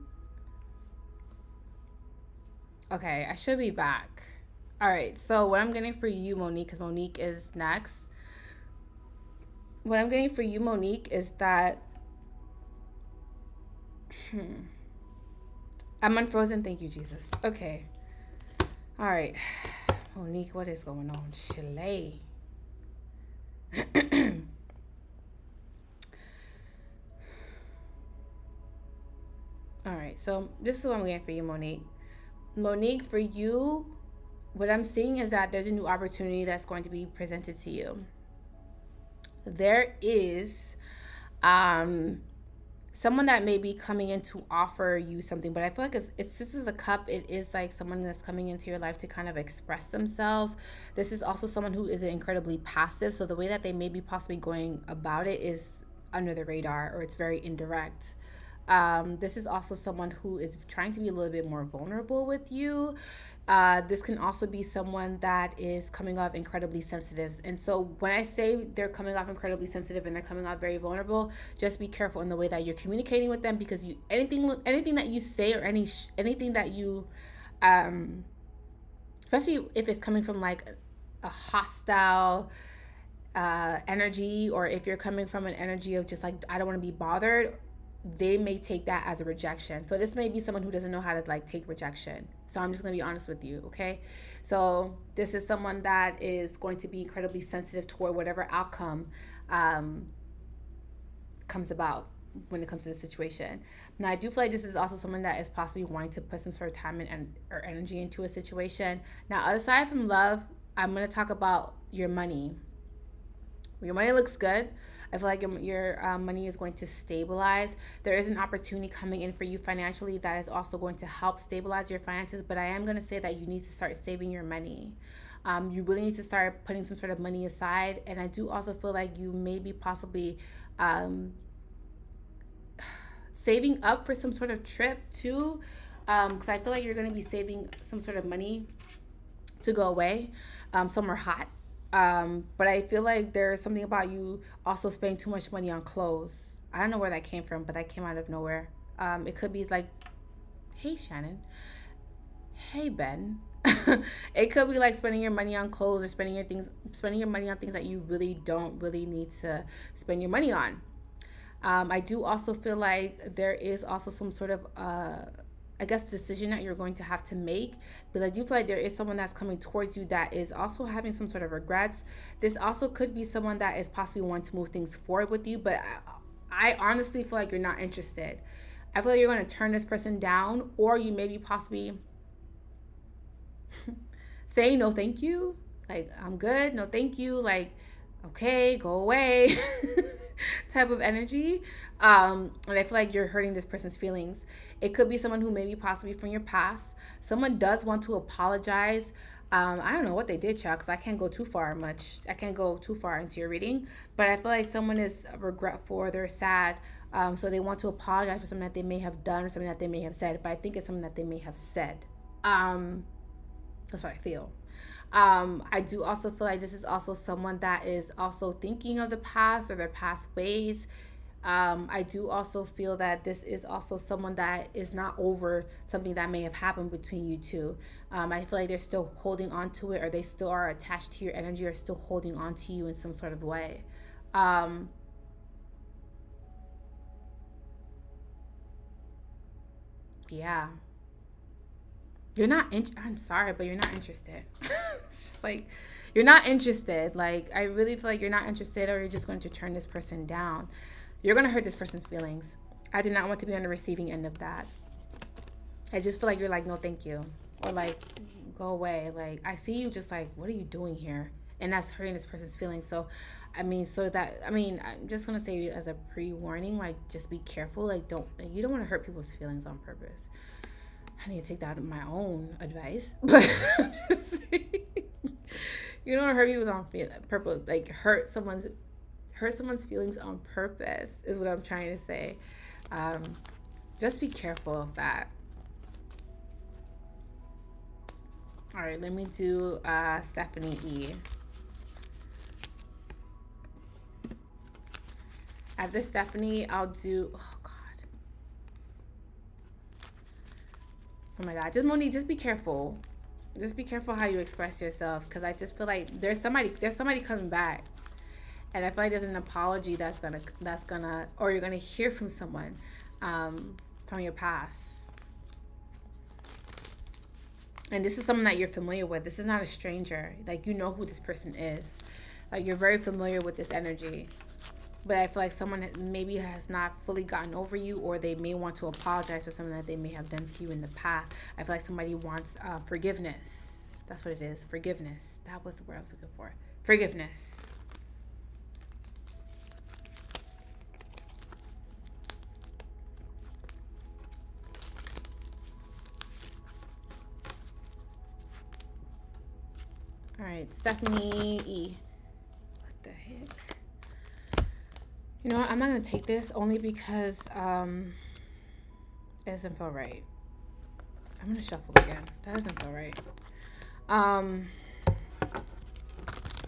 Okay, I should be back. All right, so what I'm getting for you, Monique, because Monique is next. What I'm getting for you, Monique, is that I'm unfrozen. Thank you, Jesus. Okay. All right. Monique, what is going on? Chile. All right, so this is what I'm getting for you, Monique. Monique, for you, what I'm seeing is that there's a new opportunity that's going to be presented to you. There is someone that may be coming in to offer you something, but I feel like this is a cup. It is like someone that's coming into your life to kind of express themselves. This is also someone who is incredibly passive, so the way that they may be possibly going about it is under the radar, or it's very indirect. This is also someone who is trying to be a little bit more vulnerable with you. This can also be someone that is coming off incredibly sensitive. And so when I say they're coming off incredibly sensitive and they're coming off very vulnerable, just be careful in the way that you're communicating with them, because anything that you say or anything that you, especially if it's coming from like a hostile energy, or if you're coming from an energy of just like, I don't want to be bothered, they may take that as a rejection. So this may be someone who doesn't know how to like take rejection. So I'm just going to be honest with you, okay? So this is someone that is going to be incredibly sensitive toward whatever outcome comes about when it comes to the situation. Now, I do feel like this is also someone that is possibly wanting to put some sort of time or energy into a situation. Now, aside from love, I'm going to talk about your money. Your money looks good. I feel like your money is going to stabilize. There is an opportunity coming in for you financially that is also going to help stabilize your finances, but I am going to say that you need to start saving your money. You really need to start putting some sort of money aside, and I do also feel like you may be possibly saving up for some sort of trip too, because I feel like you're going to be saving some sort of money to go away somewhere hot. But I feel like there's something about you also spending too much money on clothes. I don't know where that came from, but that came out of nowhere. It could be like, hey, Shannon. Hey, Ben. It could be like spending your money on clothes, or spending your money on things that you really don't really need to spend your money on. I do also feel like there is also some sort of decision that you're going to have to make, because I do feel like there is someone that's coming towards you that is also having some sort of regrets. This also could be someone that is possibly wanting to move things forward with you, but I honestly feel like you're not interested. I feel like you're going to turn this person down, or you maybe possibly say no thank you, like, I'm good, no thank you, like, okay, go away type of energy. And I feel like you're hurting this person's feelings. It could be someone who maybe possibly from your past. Someone does want to apologize. I don't know what they did, Chuck, because I can't go too far into your reading, but I feel like someone is regretful, or they're sad, so they want to apologize for something that they may have done or something that they may have said, but I think it's something that they may have said. That's what I feel. I do also feel like this is also someone that is also thinking of the past or their past ways. I do also feel that this is also someone that is not over something that may have happened between you two. I feel like they're still holding on to it, or they still are attached to your energy, or still holding on to you in some sort of way. Yeah. I'm sorry, but you're not interested. It's just like, you're not interested. Like, I really feel like you're not interested, or you're just going to turn this person down. You're going to hurt this person's feelings. I do not want to be on the receiving end of that. I just feel like you're like, no, thank you. Or like, go away. Like, I see you just like, what are you doing here? And that's hurting this person's feelings. So, I'm just going to say as a pre-warning, like, just be careful. Like, you don't want to hurt people's feelings on purpose. I need to take that as my own advice. But You don't hurt people on purpose. Like hurt someone's feelings on purpose is what I'm trying to say. Just be careful of that. All right, let me do Stephanie E. After Stephanie, I'll do, oh God. Oh my God, just Monique, just be careful. Just be careful how you express yourself, because I just feel like there's somebody coming back. And I feel like there's an apology that's gonna, or you're gonna hear from someone from your past. And this is someone that you're familiar with. This is not a stranger. Like, you know who this person is. Like, you're very familiar with this energy. But I feel like someone maybe has not fully gotten over you, or they may want to apologize for something that they may have done to you in the past. I feel like somebody wants forgiveness. That's what it is. Forgiveness. That was the word I was looking for. Forgiveness. All right, Stephanie E. What the heck? You know what? I'm not going to take this only because it doesn't feel right. I'm going to shuffle again. That doesn't feel right.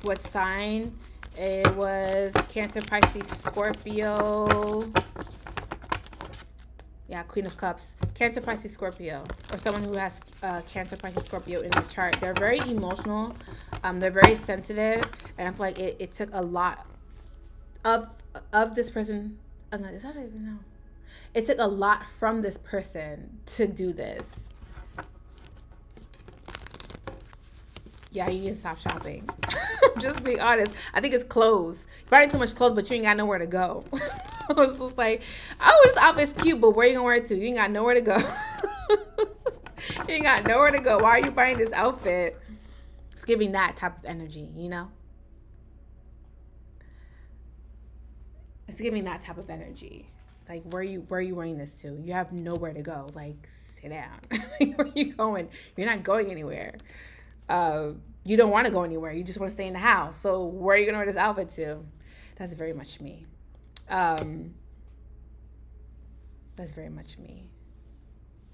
What sign? It was Cancer, Pisces, Scorpio. Yeah, Queen of Cups. Cancer, Pisces, Scorpio. Or someone who has Cancer, Pisces, Scorpio in the chart. They're very emotional. They're very sensitive. And I feel like it took a lot of this person. Oh, no, is that even know? It took a lot from this person to do this. Yeah, you need to stop shopping. Just being honest. I think it's clothes. You're buying too much clothes, but you ain't got nowhere to go. I was just like, oh, this outfit's cute, but where you gonna wear it to? You ain't got nowhere to go. You ain't got nowhere to go. Why are you buying this outfit? It's giving that type of energy, you know? It's giving that type of energy. Like, where are you wearing this to? You have nowhere to go. Like, sit down. Where are you going? You're not going anywhere. You don't want to go anywhere. You just want to stay in the house. So where are you gonna wear this outfit to? That's very much me. That's very much me.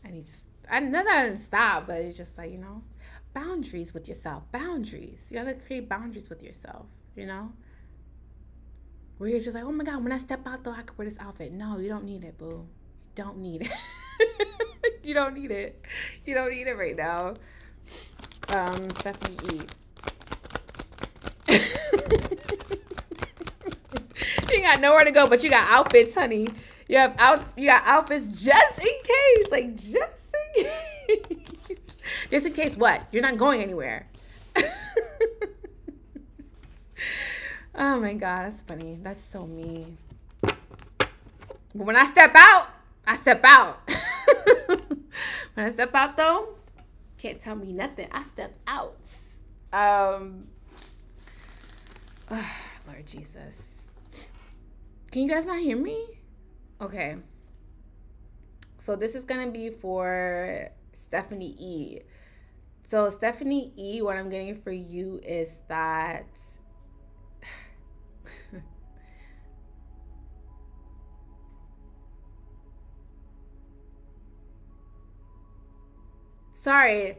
I know that I didn't stop, but it's just like, you know, boundaries with yourself. Boundaries. You gotta create boundaries with yourself, you know? Where you're just like, oh my God, when I step out though, I could wear this outfit. No, you don't need it, boo. You don't need it. You don't need it. You don't need it right now. Stephanie E. You got nowhere to go, but you got outfits, honey. You got outfits just in case. Like, just in case. Just in case what? You're not going anywhere. Oh my God, that's funny. That's so mean. But when I step out, I step out. When I step out though, can't tell me nothing. I step out. Lord Jesus. Can you guys not hear me? Okay. So this is going to be for Stephanie E. So Stephanie E, what I'm getting for you is that sorry,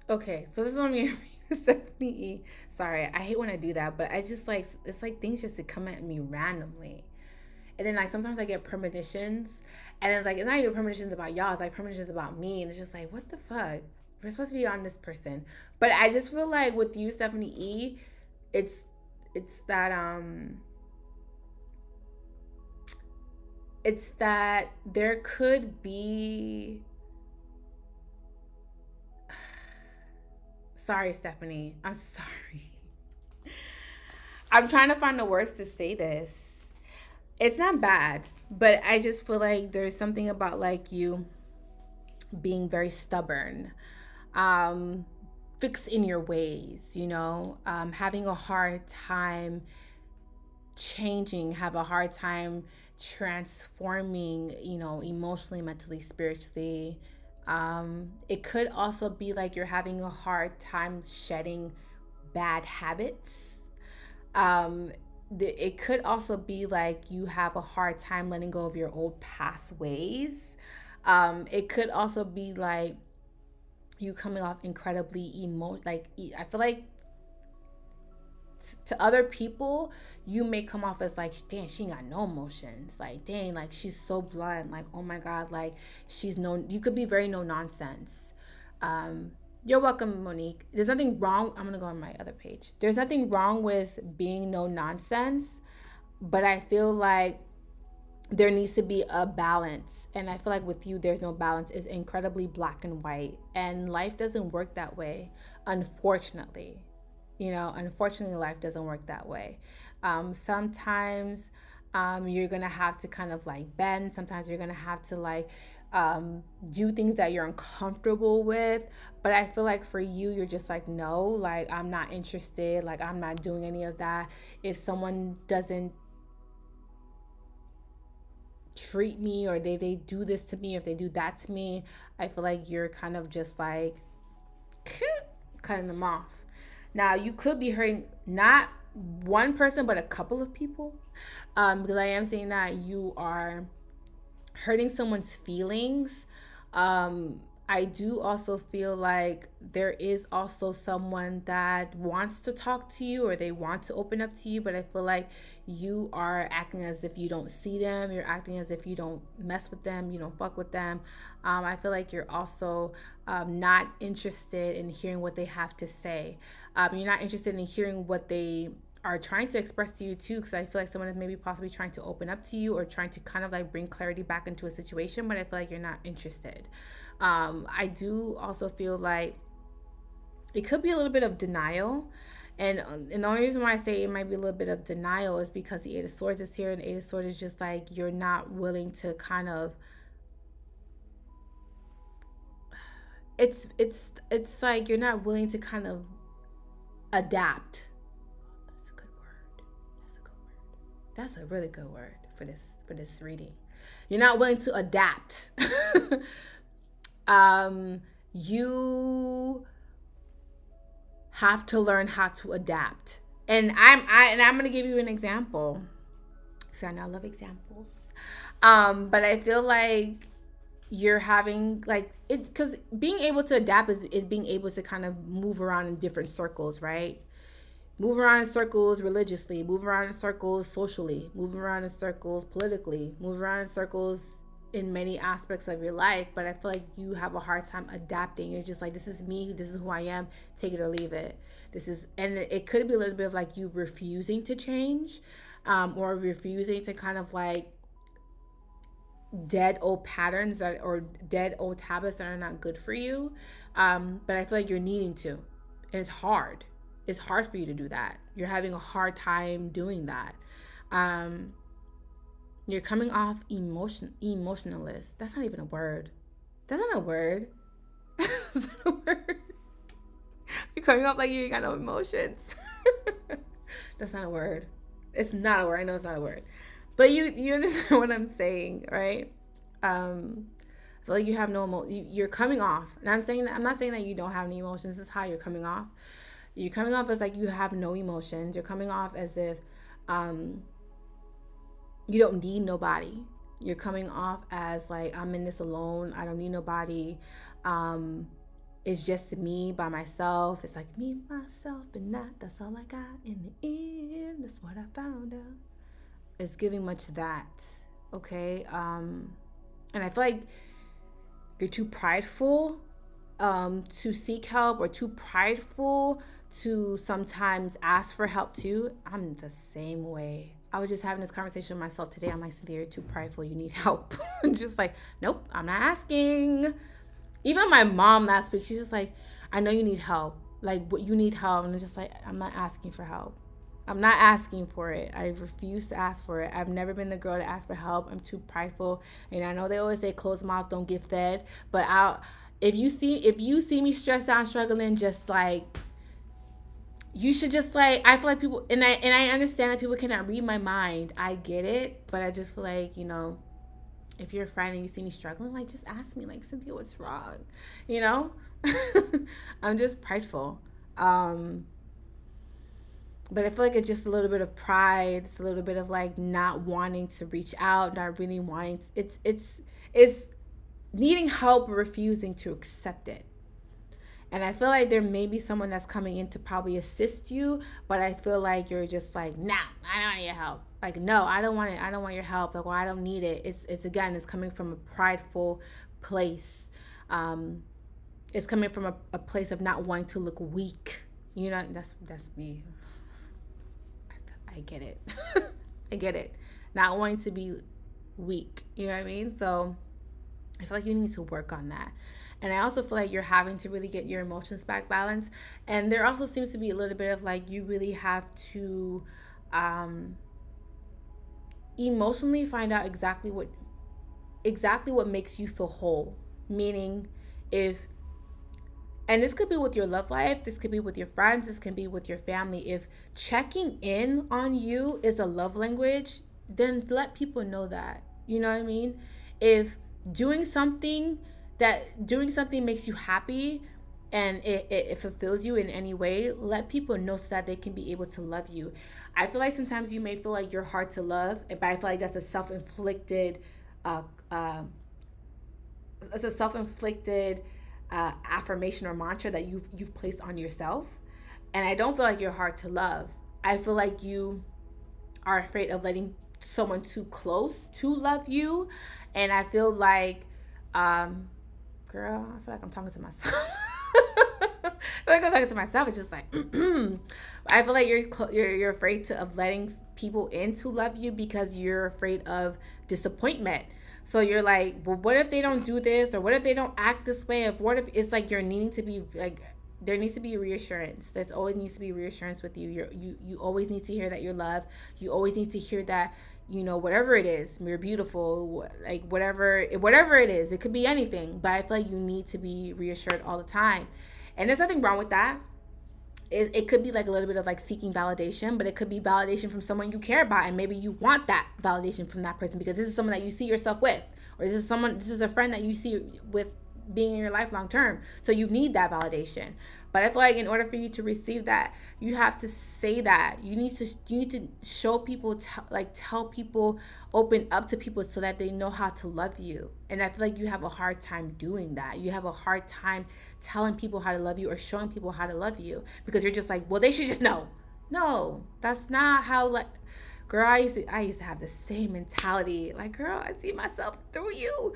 okay, so this is on your Stephanie E. Sorry, I hate when I do that, but I just like, it's like things just to come at me randomly. And then like sometimes I get premonitions, and it's like, it's not even premonitions about y'all, it's like premonitions about me, and it's just like, what the fuck? We're supposed to be on this person. But I just feel like with you, Stephanie E, it's that there could be, sorry, Stephanie, I'm sorry. I'm trying to find the words to say this. It's not bad, but I just feel like there's something about like you being very stubborn, fixed in your ways, you know, having a hard time changing, have a hard time transforming, emotionally, mentally, spiritually. It could also be like you're having a hard time shedding bad habits. It could also be like you have a hard time letting go of your old past ways. It could also be like you coming off incredibly I feel like to other people, you may come off as like, dang, she ain't got no emotions. Like, dang, like she's so blunt. Like, oh my God, like you could be very no nonsense. You're welcome, Monique. There's nothing wrong. I'm going to go on my other page. There's nothing wrong with being no nonsense, but I feel like there needs to be a balance. And I feel like with you, there's no balance. It's incredibly black and white. And life doesn't work that way, unfortunately. Unfortunately, life doesn't work that way. Sometimes you're going to have to kind of like bend. Sometimes you're going to have to like do things that you're uncomfortable with. But I feel like for you, you're just like, no, like I'm not interested. Like I'm not doing any of that. If someone doesn't treat me, or they do this to me, if they do that to me, I feel like you're kind of just like cutting them off. Now, you could be hurting not one person, but a couple of people, because I am saying that you are hurting someone's feelings. I do also feel like there is also someone that wants to talk to you, or they want to open up to you, but I feel like you are acting as if you don't see them. You're acting as if you don't mess with them, you don't fuck with them. I feel like you're also not interested in hearing what they have to say. You're not interested in hearing what they are trying to express to you too, because I feel like someone is maybe possibly trying to open up to you or trying to kind of like bring clarity back into a situation, but I feel like you're not interested. I do also feel like it could be a little bit of denial, and the only reason why I say it might be a little bit of denial is because the Eight of Swords is here, and the Eight of Swords is just like you're not willing to kind of it's like you're not willing to kind of adapt. That's a really good word for this reading. You're not willing to adapt. You have to learn how to adapt. And I'm gonna give you an example. So I know I love examples. But I feel like you're having like it, because being able to adapt is being able to kind of move around in different circles, right? Move around in circles religiously, move around in circles socially, move around in circles politically, move around in circles in many aspects of your life. But I feel like you have a hard time adapting. You're just like, this is me, this is who I am, take it or leave it. And it could be a little bit of like you refusing to change, or refusing to kind of like dead old patterns or dead old habits that are not good for you. But I feel like you're needing to, and it's hard. It's hard for you to do that. You're having a hard time doing that. You're coming off emotionalist. That's not even a word. That's not a word. That's not a word. You're coming off like you ain't got no emotions. That's not a word. It's not a word. I know it's not a word. But you understand what I'm saying, right? I feel like you have no you're coming off. And I'm not saying that you don't have any emotions. This is how you're coming off. You're coming off as like you have no emotions. You're coming off as if you don't need nobody. You're coming off as like, I'm in this alone. I don't need nobody. It's just me by myself. It's like me, myself, and not. That's all I got in the end. That's what I found out. It's giving much that. Okay. And I feel like you're too prideful to seek help, or too prideful to sometimes ask for help too. I'm the same way. I was just having this conversation with myself today. I'm like, Cynthia, you're too prideful. You need help. I'm just like, nope, I'm not asking. Even my mom last week, she's just like, I know you need help. Like, what you need help. And I'm just like, I'm not asking for help. I'm not asking for it. I refuse to ask for it. I've never been the girl to ask for help. I'm too prideful. And I know they always say closed mouths don't get fed. But if you see me stressed out, struggling, just like, you should just like, I feel like people, and I understand that people cannot read my mind. I get it, but I just feel like, you know, if you're a friend and you see me struggling, like, just ask me, like, Cynthia, what's wrong? You know? I'm just prideful. But I feel like it's just a little bit of pride. It's a little bit of like not wanting to reach out, not really wanting to, it's needing help, refusing to accept it. And I feel like there may be someone that's coming in to probably assist you, but I feel like you're just like, nah, I don't want your help. Like, no, I don't want it. I don't want your help. Like, well, I don't need it. It's again, it's coming from a prideful place. It's coming from a place of not wanting to look weak. You know, that's me. I get it. I get it. Not wanting to be weak. You know what I mean? So I feel like you need to work on that. And I also feel like you're having to really get your emotions back balanced. And there also seems to be a little bit of like, you really have to emotionally find out exactly what makes you feel whole. Meaning, and this could be with your love life, this could be with your friends, this can be with your family. If checking in on you is a love language, then let people know that. You know what I mean? If doing something makes you happy and it fulfills you in any way, let people know so that they can be able to love you. I feel like sometimes you may feel like you're hard to love, but I feel like that's a self-inflicted affirmation or mantra that you've placed on yourself. And I don't feel like you're hard to love. I feel like you are afraid of letting someone too close to love you. And I feel like girl, I feel like I'm talking to myself. I feel like I'm talking to myself. It's just like I feel like you're afraid of letting people in to love you because you're afraid of disappointment. So you're like, well, what if they don't do this, or what if they don't act this way? What if it's like you're needing to be like, there needs to be reassurance. There's always needs to be reassurance with you. You always need to hear that you're loved. You always need to hear that, you know, whatever it is, you're beautiful, like whatever it is, it could be anything. But I feel like you need to be reassured all the time. And there's nothing wrong with that. It could be like a little bit of like seeking validation, but it could be validation from someone you care about, and maybe you want that validation from that person because this is someone that you see yourself with, or this is a friend that you see with being in your life long term. So you need that validation. But I feel like in order for you to receive that, you have to say that. You need to show people, tell people, open up to people so that they know how to love you. And I feel like you have a hard time doing that. You have a hard time telling people how to love you or showing people how to love you because you're just like, well, they should just know. No, that's not how, like, girl, I used to have the same mentality. Like, girl, I see myself through you.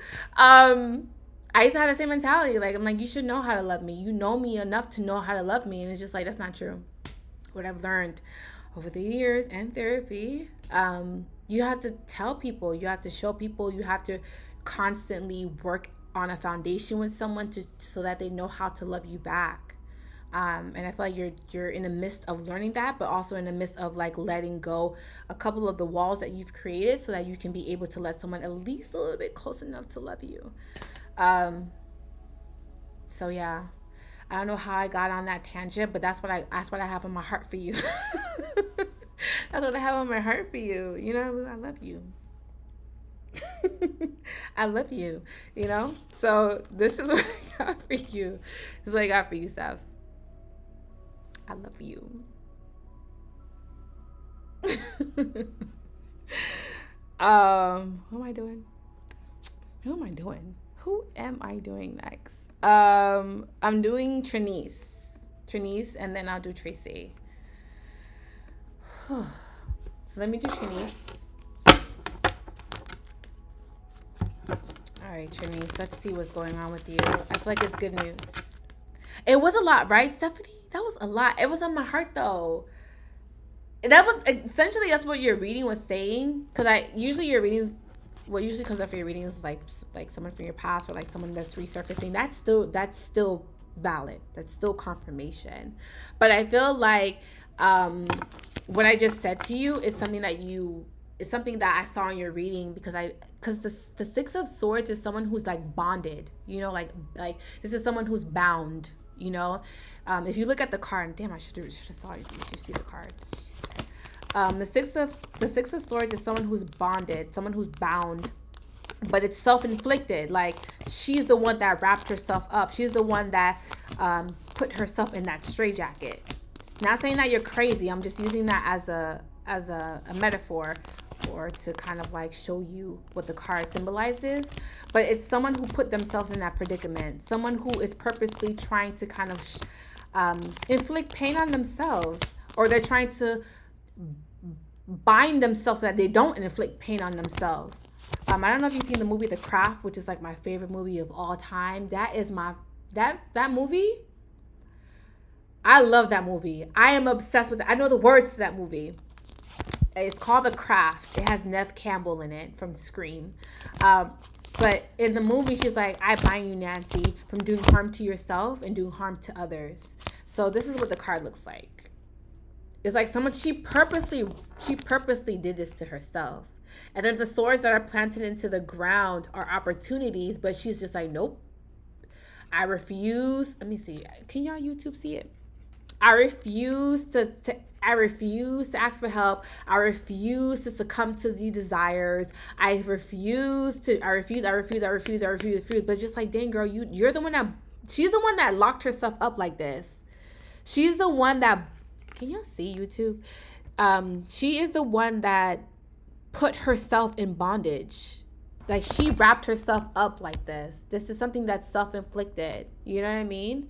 I used to have the same mentality. Like, I'm like, you should know how to love me. You know me enough to know how to love me. And it's just like, that's not true. What I've learned over the years and therapy, you have to tell people, you have to show people, you have to constantly work on a foundation with someone so that they know how to love you back. And I feel like you're in the midst of learning that, but also in the midst of like letting go a couple of the walls that you've created so that you can be able to let someone at least a little bit close enough to love you. So yeah, I don't know how I got on that tangent, but that's what I have on my heart for you. That's what I have on my heart for you. You know, I love you. I love you, you know? So this is what I got for you. This is what I got for you, Steph. I love you. Who am I doing? Who am I doing next? I'm doing Trinice, and then I'll do Tracy. So let me do Trinice. All right, Trinice, let's see what's going on with you. I feel like it's good news. It was a lot, right, Stephanie? That was a lot. It was on my heart, though. That was essentially, that's what your reading was saying. Because what usually comes up for your reading is like someone from your past or like someone that's resurfacing. That's still valid. That's still confirmation. But I feel like what I just said to you is something that I saw in your reading because the Six of Swords is someone who's like bonded, you know, like this is someone who's bound, you know. If you look at the card, damn, I should have saw you. You see the card. The six of swords is someone who's bonded, someone who's bound, but it's self-inflicted. Like, she's the one that wrapped herself up. She's the one that put herself in that straitjacket. Not saying that you're crazy. I'm just using that as a metaphor, or to kind of like show you what the card symbolizes. But it's someone who put themselves in that predicament. Someone who is purposely trying to kind of inflict pain on themselves, or they're trying to bind themselves so that they don't inflict pain on themselves. I don't know if you've seen the movie The Craft, which is like my favorite movie of all time. That is that movie. I love that movie. I am obsessed with it. I know the words to that movie. It's called The Craft. It has Neve Campbell in it from Scream. But in the movie, she's like, I bind you, Nancy, from doing harm to yourself and doing harm to others. So this is what the card looks like. It's like someone, she purposely did this to herself. And then the swords that are planted into the ground are opportunities, but she's just like, nope. I refuse. Let me see. Can y'all YouTube see it? I refuse to ask for help. I refuse to succumb to the desires. I refuse. But just like, dang girl, you're the one that, she's the one that locked herself up like this. She's the one that, can y'all see YouTube? She is the one that put herself in bondage. Like, she wrapped herself up like this. This is something that's self-inflicted. You know what I mean?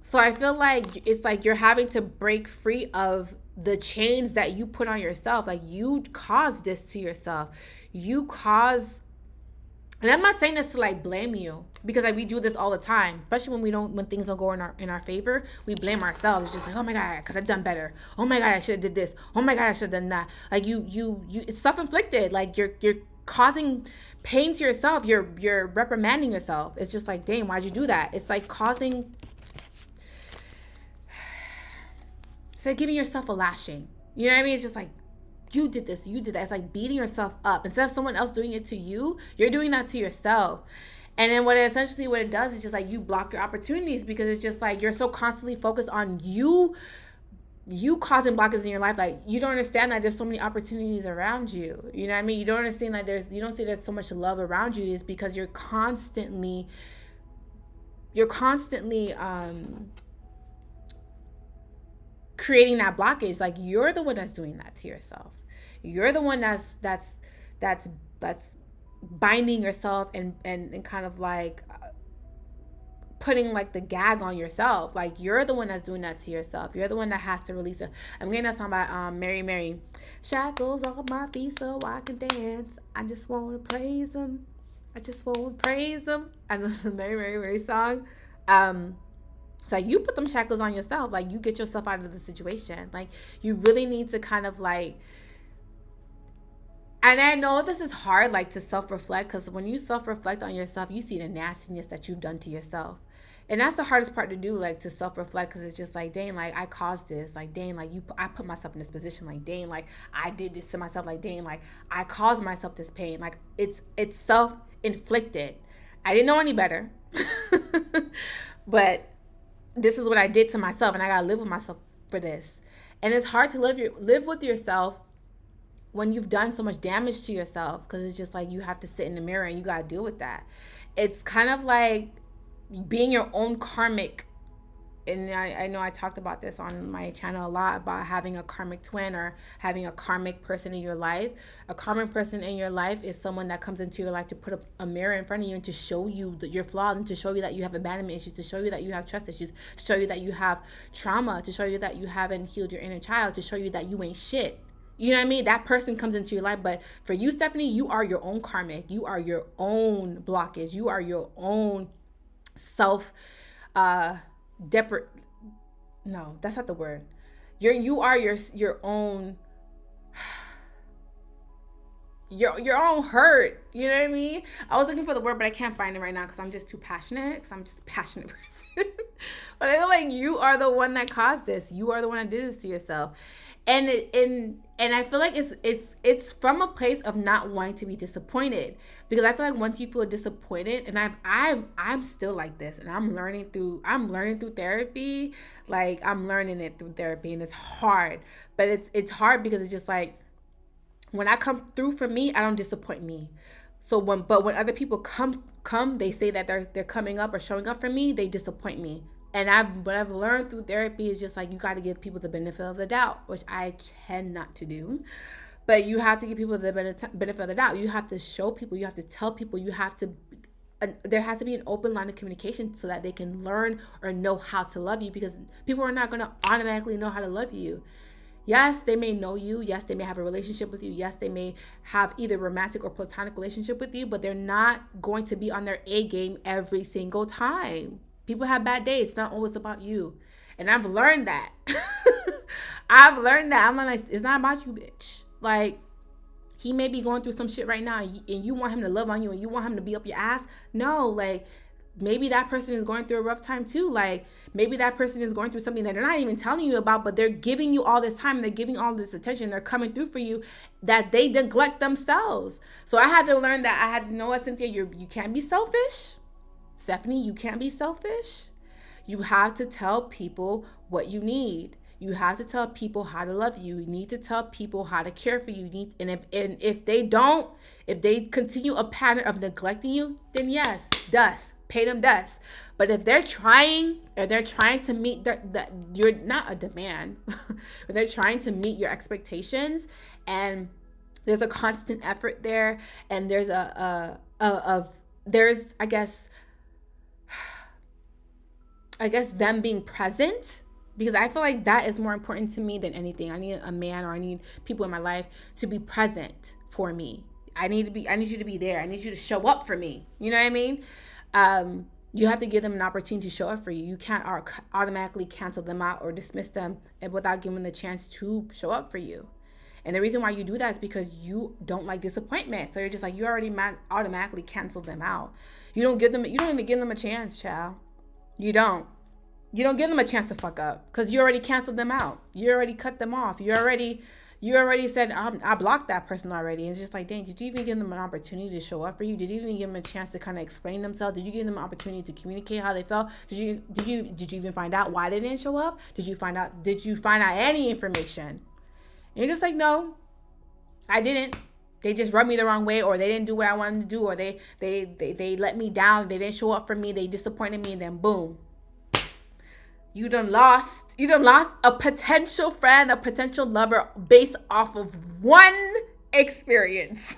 So I feel like it's like you're having to break free of the chains that you put on yourself. Like, you caused this to yourself. And I'm not saying this to like blame you, because like we do this all the time, especially when things don't go in our favor. We blame ourselves. It's just like, oh my God, I could have done better. Oh my God, I should have did this. Oh my God, I should have done that. Like you it's self-inflicted. Like you're causing pain to yourself. You're reprimanding yourself. It's just like, dang, why'd you do that? It's like giving yourself a lashing. You know what I mean? It's just like, you did this, you did that. It's like beating yourself up. Instead of someone else doing it to you, you're doing that to yourself. And then what it does is just like you block your opportunities, because it's just like you're so constantly focused on you causing blockades in your life. Like, you don't understand that there's so many opportunities around you. You know what I mean? You don't understand like you don't see there's so much love around you, is because you're constantly creating that blockage. Like, you're the one that's doing that to yourself. You're the one that's binding yourself and kind of like putting like the gag on yourself. Like, you're the one that's doing that to yourself. You're the one that has to release it. I'm getting that song by Mary. Shackles off my feet so I can dance. I just want to praise him. I know it's a Mary song. It's like, you put them shackles on yourself. Like, you get yourself out of the situation. Like, you really need to kind of like, and I know this is hard, like, to self-reflect, because when you self-reflect on yourself, you see the nastiness that you've done to yourself. And that's the hardest part to do, like, to self-reflect, because it's just like, dang, like, I caused this. Like, dang, like, I put myself in this position. Like, dang, like, I did this to myself. Like, dang, like, I caused myself this pain. Like, it's self-inflicted. I didn't know any better. But this is what I did to myself, and I gotta live with myself for this. And it's hard to live with yourself when you've done so much damage to yourself, because it's just like you have to sit in the mirror and you gotta deal with that. It's kind of like being your own karmic. And I know I talked about this on my channel a lot, about having a karmic twin or having a karmic person in your life. A karmic person in your life is someone that comes into your life to put a mirror in front of you and to show you your flaws, and to show you that you have abandonment issues, to show you that you have trust issues, to show you that you have trauma, to show you that you haven't healed your inner child, to show you that you ain't shit. You know what I mean? That person comes into your life. But for you, Stephanie, you are your own karmic. You are your own blockage. You are your own no, that's not the word. You are your own. your own hurt. You know what I mean? I was looking for the word, but I can't find it right now because I'm just too passionate. Because I'm just a passionate person. But I feel like you are the one that caused this. You are the one that did this to yourself. And I feel like it's from a place of not wanting to be disappointed, because I feel like once you feel disappointed, and I'm still like this, and I'm learning through therapy. Like, I'm learning it through therapy, and it's hard, but it's hard because it's just like, when I come through for me, I don't disappoint me. So when other people come, they say that they're coming up or showing up for me, they disappoint me. And what I've learned through therapy is just like, you got to give people the benefit of the doubt, which I tend not to do. But you have to give people the benefit of the doubt. You have to show people, you have to tell people, there has to be an open line of communication so that they can learn or know how to love you, because people are not going to automatically know how to love you. Yes, they may know you. Yes, they may have a relationship with you. Yes, they may have either romantic or platonic relationship with you, but they're not going to be on their A game every single time. People have bad days. It's not always about you. And I've learned that. I'm like, it's not about you, bitch. Like, he may be going through some shit right now, and you want him to love on you, and you want him to be up your ass. No, like, maybe that person is going through a rough time too. Like, maybe that person is going through something that they're not even telling you about, but they're giving you all this time, they're giving all this attention, they're coming through for you, that they neglect themselves. So I had to learn that. I had to know what, Cynthia, you can't be selfish. Stephanie, you can't be selfish. You have to tell people what you need. You have to tell people how to love you. You need to tell people how to care for you. If they continue a pattern of neglecting you, then yes, dust. Pay them dust. But if they're trying to meet you're not a demand, but they're trying to meet your expectations, and there's a constant effort there, and there's there's I guess them being present, because I feel like that is more important to me than anything. I need a man, or I need people in my life to be present for me. I need you to be there. I need you to show up for me. You know what I mean? You have to give them an opportunity to show up for you. You can't automatically cancel them out or dismiss them without giving them the chance to show up for you. And the reason why you do that is because you don't like disappointment. So you're just like, you already automatically cancel them out. You don't even give them a chance, child. You don't give them a chance to fuck up, because you already canceled them out. You already cut them off. You already said, I blocked that person already. And it's just like, dang, did you even give them an opportunity to show up for you? Did you even give them a chance to kind of explain themselves? Did you give them an opportunity to communicate how they felt? Did you even find out why they didn't show up? Did you find out any information? And you're just like, no, I didn't. They just rubbed me the wrong way, or they didn't do what I wanted to do, or they let me down. They didn't show up for me. They disappointed me, and then boom. You done lost a potential friend, a potential lover, based off of one experience.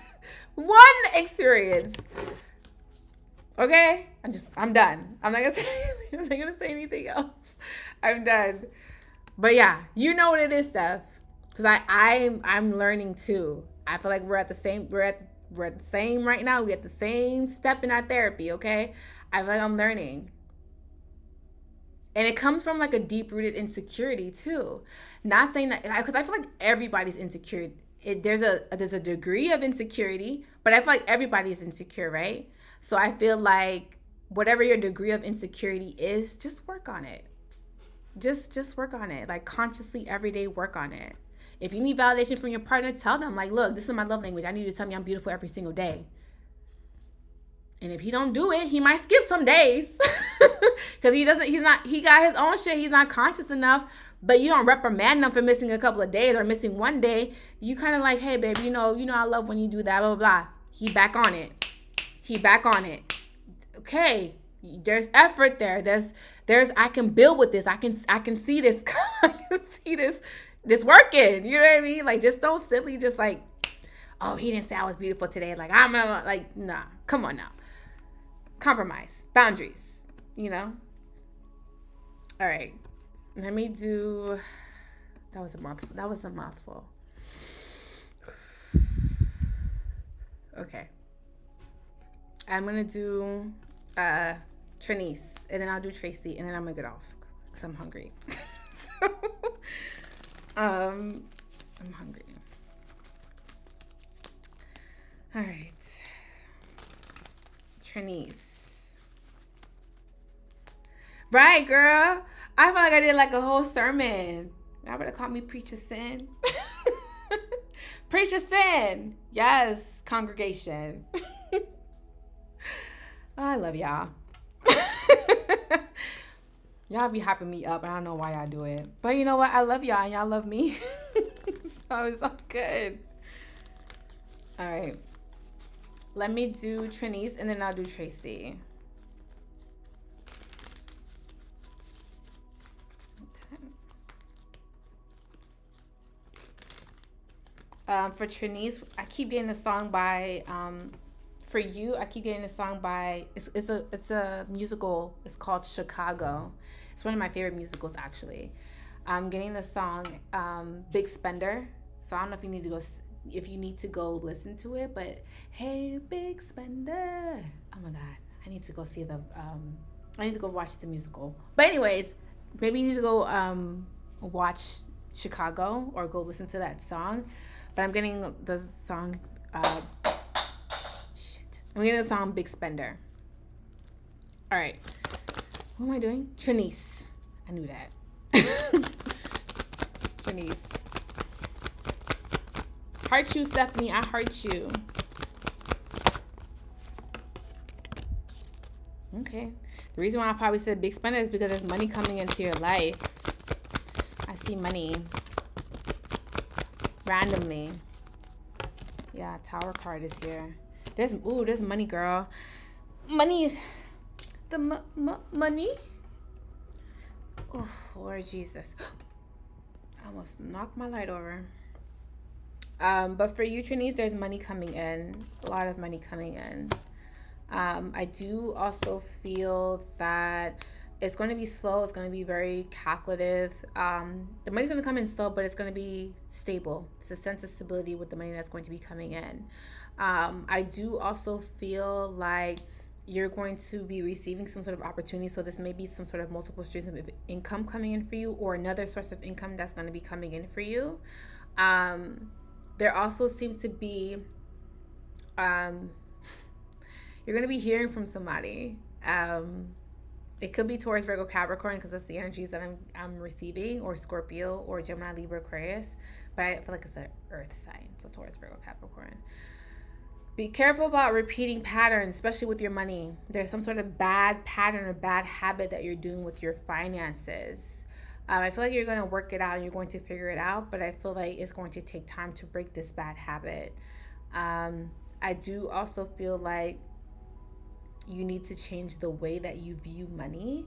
One experience. Okay? I'm done. I'm not gonna say anything else. I'm done. But yeah, you know what it is, Steph. Because I'm learning too. I feel like we're at the same right now. We're at the same step in our therapy, okay? I feel like I'm learning. And it comes from like a deep-rooted insecurity too. Not saying that, because I feel like everybody's insecure. There's a degree of insecurity, but I feel like everybody is insecure, right? So I feel like whatever your degree of insecurity is, just work on it. Just work on it. Like, consciously every day work on it. If you need validation from your partner, tell them, like, look, this is my love language. I need you to tell me I'm beautiful every single day. And if he don't do it, he might skip some days. Because he got his own shit. He's not conscious enough. But you don't reprimand them for missing a couple of days or missing one day. You kind of like, hey, babe, you know I love when you do that, blah, blah, blah. He back on it. Okay. There's effort there. There's I can build with this. I can see this. I can see this working. You know what I mean? Like, just don't simply just like, oh, he didn't say I was beautiful today. Like, I'm gonna, like, nah, come on now. Compromise, boundaries, you know? All right, let me do, that was a mouthful. Okay. I'm gonna do Trinice, and then I'll do Tracy, and then I'm gonna get off because I'm hungry. So, I'm hungry. All right. Trinice. Right, girl. I feel like I did like a whole sermon. Y'all better call me Preacher Cyn. Preacher Cyn. Yes, congregation. I love y'all. Y'all be hyping me up, and I don't know why y'all do it. But you know what? I love y'all, and y'all love me. So it's all good. All right. Let me do Trinice, and then I'll do Tracy. For Trinice, I keep getting the song by For You. I keep getting the song by it's a musical. It's called Chicago. It's one of my favorite musicals, actually. I'm getting the song Big Spender. So I don't know if you need to go listen to it, but hey, Big Spender. Oh my God, I need to go see I need to go watch the musical. But anyways, maybe you need to go watch Chicago or go listen to that song. But I'm getting the song, I'm getting the song Big Spender. All right. What am I doing? Trinice. I knew that. Trinice. Heart you, Stephanie. I heart you. Okay. The reason why I probably said Big Spender is because there's money coming into your life. I see money. Randomly. Yeah, Tower card is here. There's money, girl. Money is the money. Oh, Lord Jesus. I almost knocked my light over. But for you, Trinice, there's money coming in. A lot of money coming in. I do also feel that it's going to be slow. It's going to be very calculative. The money's going to come in slow, but it's going to be stable. It's a sense of stability with the money that's going to be coming in. I do also feel like you're going to be receiving some sort of opportunity. So this may be some sort of multiple streams of income coming in for you, or another source of income that's going to be coming in for you. There also seems to be, you're going to be hearing from somebody. It could be Taurus, Virgo, Capricorn, because that's the energies that I'm receiving, or Scorpio, or Gemini, Libra, Aquarius. But I feel like it's an earth sign, so Taurus, Virgo, Capricorn. Be careful about repeating patterns, especially with your money. There's some sort of bad pattern or bad habit that you're doing with your finances. I feel like you're going to work it out and you're going to figure it out, but I feel like it's going to take time to break this bad habit. I do also feel like you need to change the way that you view money,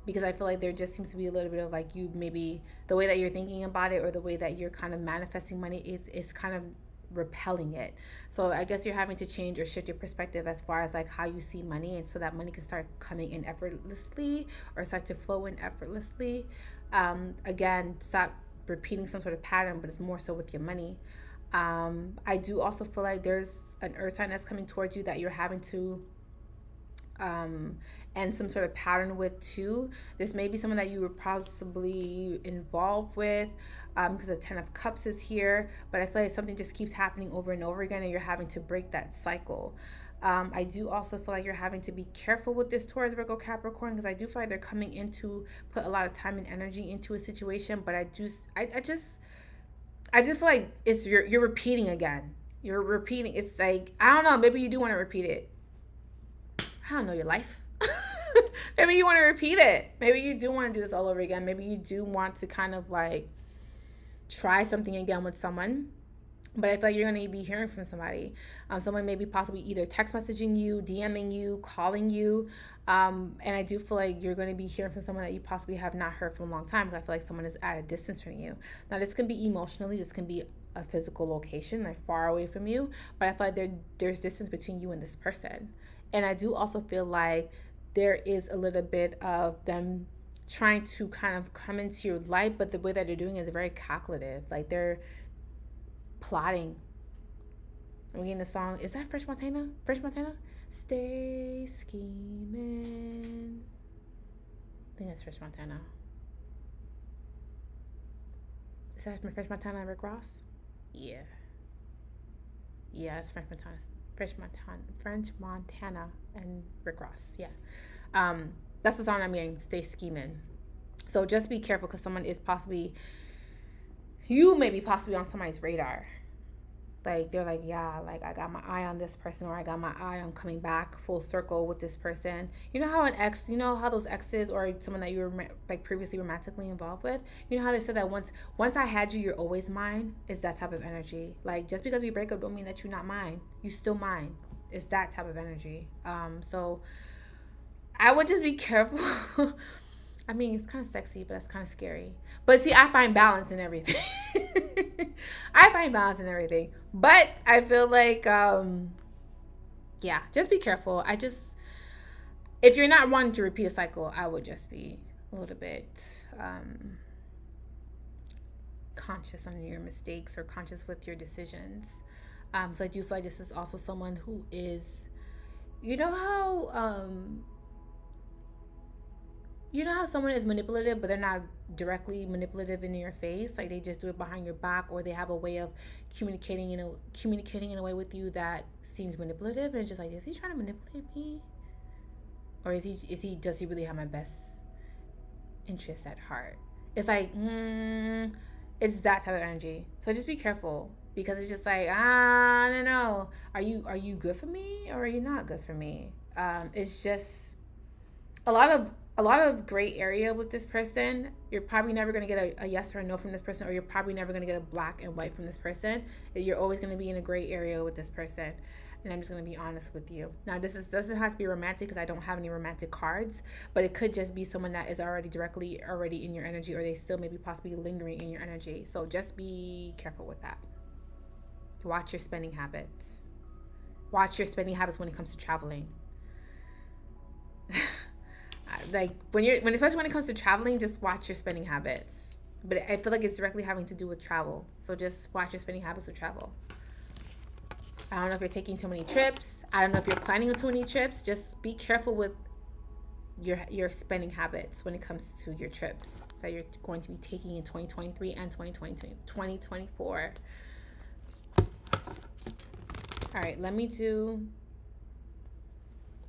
because I feel like there just seems to be a little bit of like you maybe the way that you're thinking about it or the way that you're kind of manifesting money is kind of repelling it. So I guess you're having to change or shift your perspective as far as like how you see money, and so that money can start coming in effortlessly or start to flow in effortlessly. Again, stop repeating some sort of pattern, but it's more so with your money. I do also feel like there's an earth sign that's coming towards you that you're having to end some sort of pattern with too. This may be someone that you were possibly involved with, because the 10 of Cups is here, but I feel like something just keeps happening over and over again and you're having to break that cycle. I do also feel like you're having to be careful with this Taurus, Virgo, Capricorn, because I do feel like they're coming in to put a lot of time and energy into a situation, but I just feel like it's you're repeating again. You're repeating. It's like, I don't know, maybe you do want to repeat it. I don't know your life. Maybe you want to repeat it. Maybe you do want to do this all over again. Maybe you do want to kind of like try something again with someone. But I feel like you're going to be hearing from somebody. Someone maybe possibly either text messaging you, DMing you, calling you. And I do feel like you're going to be hearing from someone that you possibly have not heard from a long time, because I feel like someone is at a distance from you. Now, this can be emotionally. This can be a physical location. They're far away from you. But I feel like there's distance between you and this person. And I do also feel like there is a little bit of them trying to kind of come into your life, but the way that they're doing is very calculative. Like they're plotting. I'm getting the song. Is that Fresh Montana? Fresh Montana? Stay scheming. I think that's Fresh Montana. Is that Fresh Montana and Rick Ross? Yeah. Yeah, it's French Montana, and Rick Ross. Yeah. That's the song I'm getting. Stay scheming. So just be careful because someone is possibly, you may be possibly on somebody's radar. Like they're like, yeah, like I got my eye on this person, or I got my eye on coming back full circle with this person. You know how an ex, you know how those exes or someone that you were like previously romantically involved with, you know how they said that once I had you, you're always mine. Is that type of energy. Like just because we break up don't mean that you're not mine. You still mine. It's that type of energy. So I would just be careful. I mean, it's kind of sexy, but that's kind of scary. But see, I find balance in everything. I find balance in everything. But I feel like, yeah, just be careful. If you're not wanting to repeat a cycle, I would just be a little bit conscious on your mistakes or conscious with your decisions. So I do feel like this is also someone who is, you know how someone is manipulative, but they're not directly manipulative in your face. Like they just do it behind your back, or they have a way of communicating in a way with you that seems manipulative. And it's just like, is he trying to manipulate me, or does he really have my best interests at heart? It's like, it's that type of energy. So just be careful, because it's just like, I don't know. Are you good for me, or are you not good for me? It's just a lot of gray area with this person. You're probably never going to get a yes or a no from this person, or you're probably never going to get a black and white from this person. You're always going to be in a gray area with this person. And I'm just going to be honest with you. Now, doesn't have to be romantic, because I don't have any romantic cards, but it could just be someone that is already in your energy, or they still maybe possibly lingering in your energy. So just be careful with that. Watch your spending habits. Watch your spending habits when it comes to traveling. Like especially when it comes to traveling, just watch your spending habits. But I feel like it's directly having to do with travel. So just watch your spending habits with travel. I don't know if you're taking too many trips. I don't know if you're planning on too many trips. Just be careful with your spending habits when it comes to your trips that you're going to be taking in 2023 and 2024. All right, let me do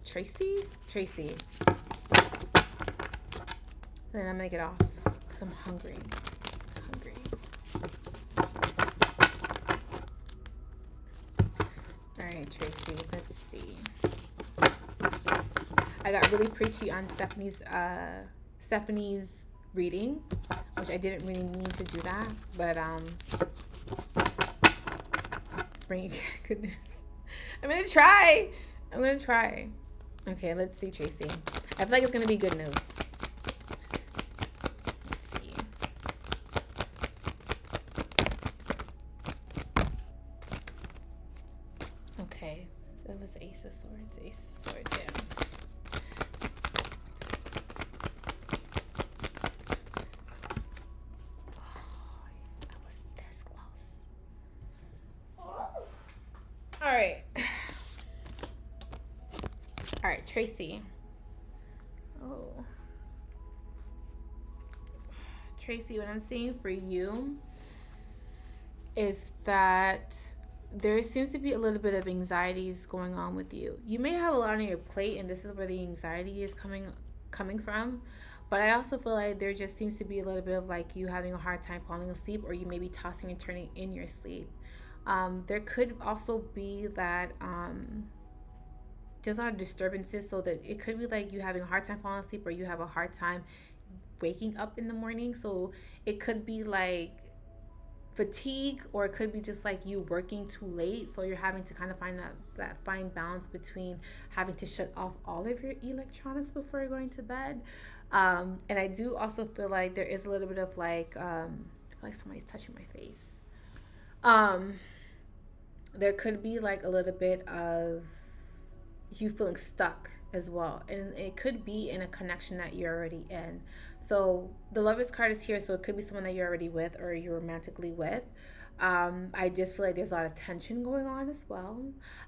Tracy. Then I'm gonna get off because I'm hungry. All right, Tracy, let's see. I got really preachy on Stephanie's reading, which I didn't really need to do that, but bring good news. I'm gonna try. Okay, let's see, Tracy. I feel like it's gonna be good news. That was Ace of Swords, yeah. Oh, I was this close. All right, Tracy. Tracy, what I'm seeing for you is that there seems to be a little bit of anxieties going on with you. You may have a lot on your plate, and this is where the anxiety is coming from. But I also feel like there just seems to be a little bit of like you having a hard time falling asleep, or you may be tossing and turning in your sleep. There could also be that there's a lot of disturbances, so that it could be like you having a hard time falling asleep, or you have a hard time waking up in the morning. So it could be like fatigue, or it could be just like you working too late, so you're having to kind of find that fine balance between having to shut off all of your electronics before you're going to bed. And I do also feel like there is a little bit of like I feel like somebody's touching my face. There could be like a little bit of you feeling stuck as well, and it could be in a connection that you're already in. So the Lovers card is here, so it could be someone that you're already with, or you're romantically with. I just feel like there's a lot of tension going on as well.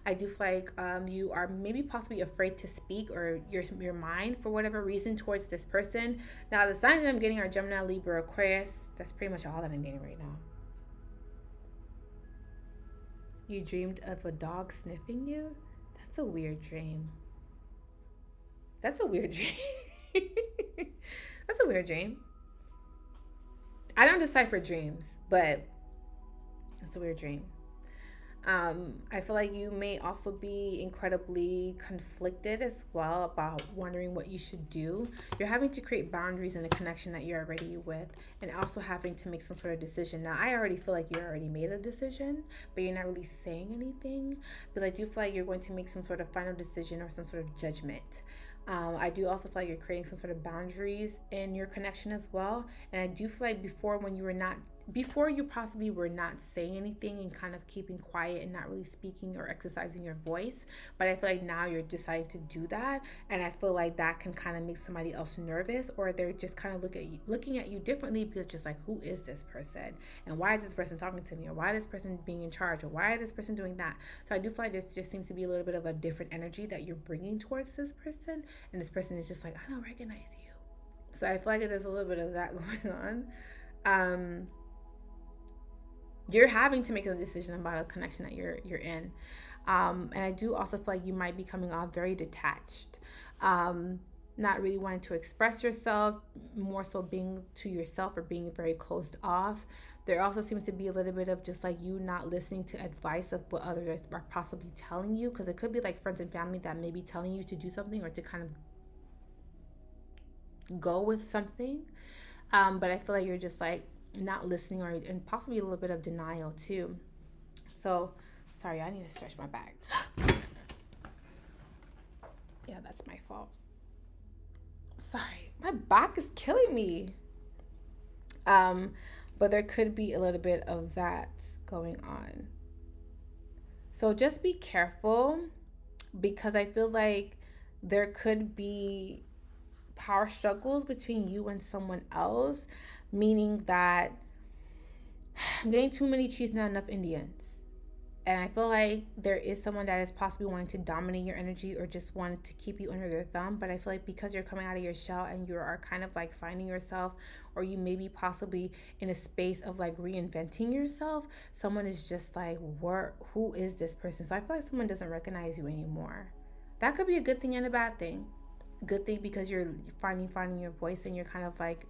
I do feel like you are maybe possibly afraid to speak, or your mind for whatever reason towards this person. Now the signs that I'm getting are Gemini, Libra, Aquarius. That's pretty much all that I'm getting right now. You dreamed of a dog sniffing you? That's a weird dream. That's a weird dream. That's a weird dream. I don't decipher dreams, but it's a weird dream. I feel like you may also be incredibly conflicted as well about wondering what you should do. You're having to create boundaries in a connection that you're already with, and also having to make some sort of decision. Now, I already feel like you already made a decision, but you're not really saying anything. But I do feel like you're going to make some sort of final decision or some sort of judgment. I do also feel like you're creating some sort of boundaries in your connection as well. And I do feel like before you possibly were not saying anything and kind of keeping quiet and not really speaking or exercising your voice. But I feel like now you're deciding to do that. And I feel like that can kind of make somebody else nervous, or they're just kind of looking at you differently, because just like, who is this person? And why is this person talking to me? Or why is this person being in charge? Or why is this person doing that? So I do feel like there just seems to be a little bit of a different energy that you're bringing towards this person. And this person is just like, I don't recognize you. So I feel like there's a little bit of that going on. You're having to make a decision about a connection that you're in. And I do also feel like you might be coming off very detached. Not really wanting to express yourself, more so being to yourself or being very closed off. There also seems to be a little bit of just like you not listening to advice of what others are possibly telling you, because it could be like friends and family that may be telling you to do something or to kind of go with something. But I feel like you're just like not listening, and possibly a little bit of denial too. So, sorry, I need to stretch my back. Yeah, that's my fault. Sorry, my back is killing me. But there could be a little bit of that going on. So just be careful, because I feel like there could be power struggles between you and someone else, meaning that I'm getting too many chiefs, not enough Indians. And I feel like there is someone that is possibly wanting to dominate your energy or just want to keep you under their thumb. But I feel like because you're coming out of your shell and you are kind of like finding yourself, or you may be possibly in a space of like reinventing yourself, someone is just like, who is this person? So I feel like someone doesn't recognize you anymore. That could be a good thing and a bad thing. Good thing because you're finding your voice, and you're kind of like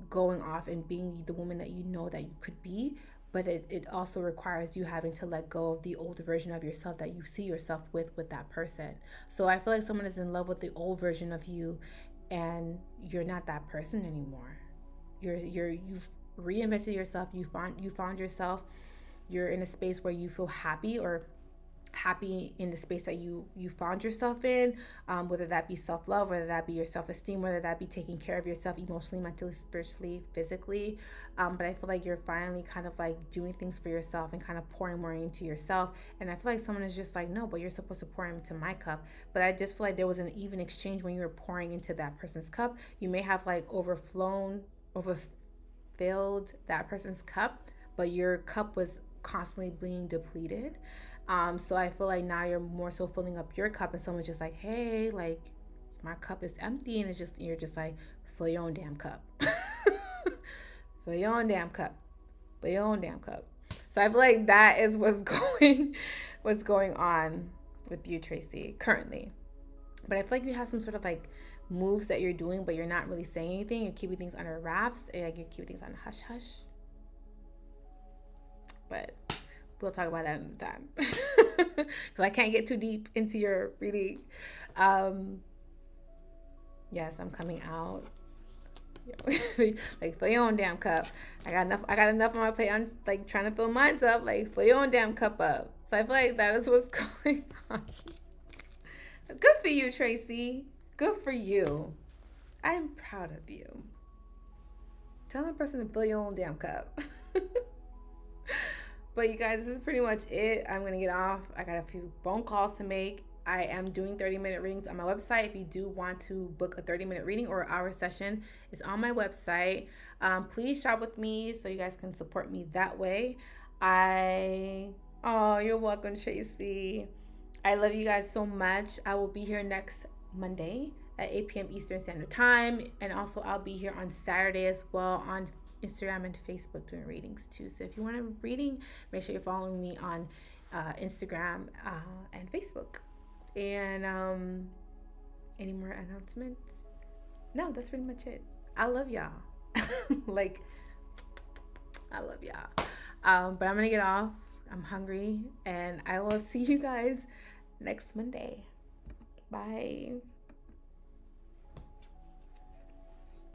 going off and being the woman that you know that you could be. But it also requires you having to let go of the old version of yourself that you see yourself with that person. So I feel like someone is in love with the old version of you, and you're not that person anymore. You've reinvented yourself. You found yourself. You're in a space where you feel happy, or happy in the space that you found yourself in, whether that be self-love, whether that be your self-esteem, whether that be taking care of yourself emotionally, mentally, spiritually, physically. But I feel like you're finally kind of like doing things for yourself and kind of pouring more into yourself. And I feel like someone is just like, no, but you're supposed to pour into my cup. But I just feel like there was an even exchange when you were pouring into that person's cup. You may have like overfilled that person's cup, but your cup was constantly being depleted. So I feel like now you're more so filling up your cup, and someone's just like, hey, like, my cup is empty, and you're just like, fill your own damn cup. Fill your own damn cup. Fill your own damn cup. So I feel like that is what's going on with you, Tracy, currently. But I feel like you have some sort of like moves that you're doing, but you're not really saying anything. You're keeping things under wraps, and like you're keeping things on hush hush. But we'll talk about that another time, because I can't get too deep into your reading. Yes, I'm coming out. Like, fill your own damn cup. I got enough on my plate. I'm like trying to fill mine up. Like, fill your own damn cup up. So I feel like that is what's going on. Good for you, Tracy. Good for you. I'm proud of you. Tell that person to fill your own damn cup. But you guys, this is pretty much it. I'm going to get off. I got a few phone calls to make. I am doing 30-minute readings on my website. If you do want to book a 30-minute reading or hour session, it's on my website. Please shop with me so you guys can support me that way. Oh, you're welcome, Tracy. I love you guys so much. I will be here next Monday at 8 p.m. Eastern Standard Time. And also I'll be here on Saturday as well on Instagram and Facebook doing readings too. So if you want a reading, make sure you're following me on Instagram and Facebook. And any more announcements? No, that's pretty much it. I love y'all. Like, I love y'all. But I'm gonna get off. I'm hungry, and I will see you guys next Monday. Bye.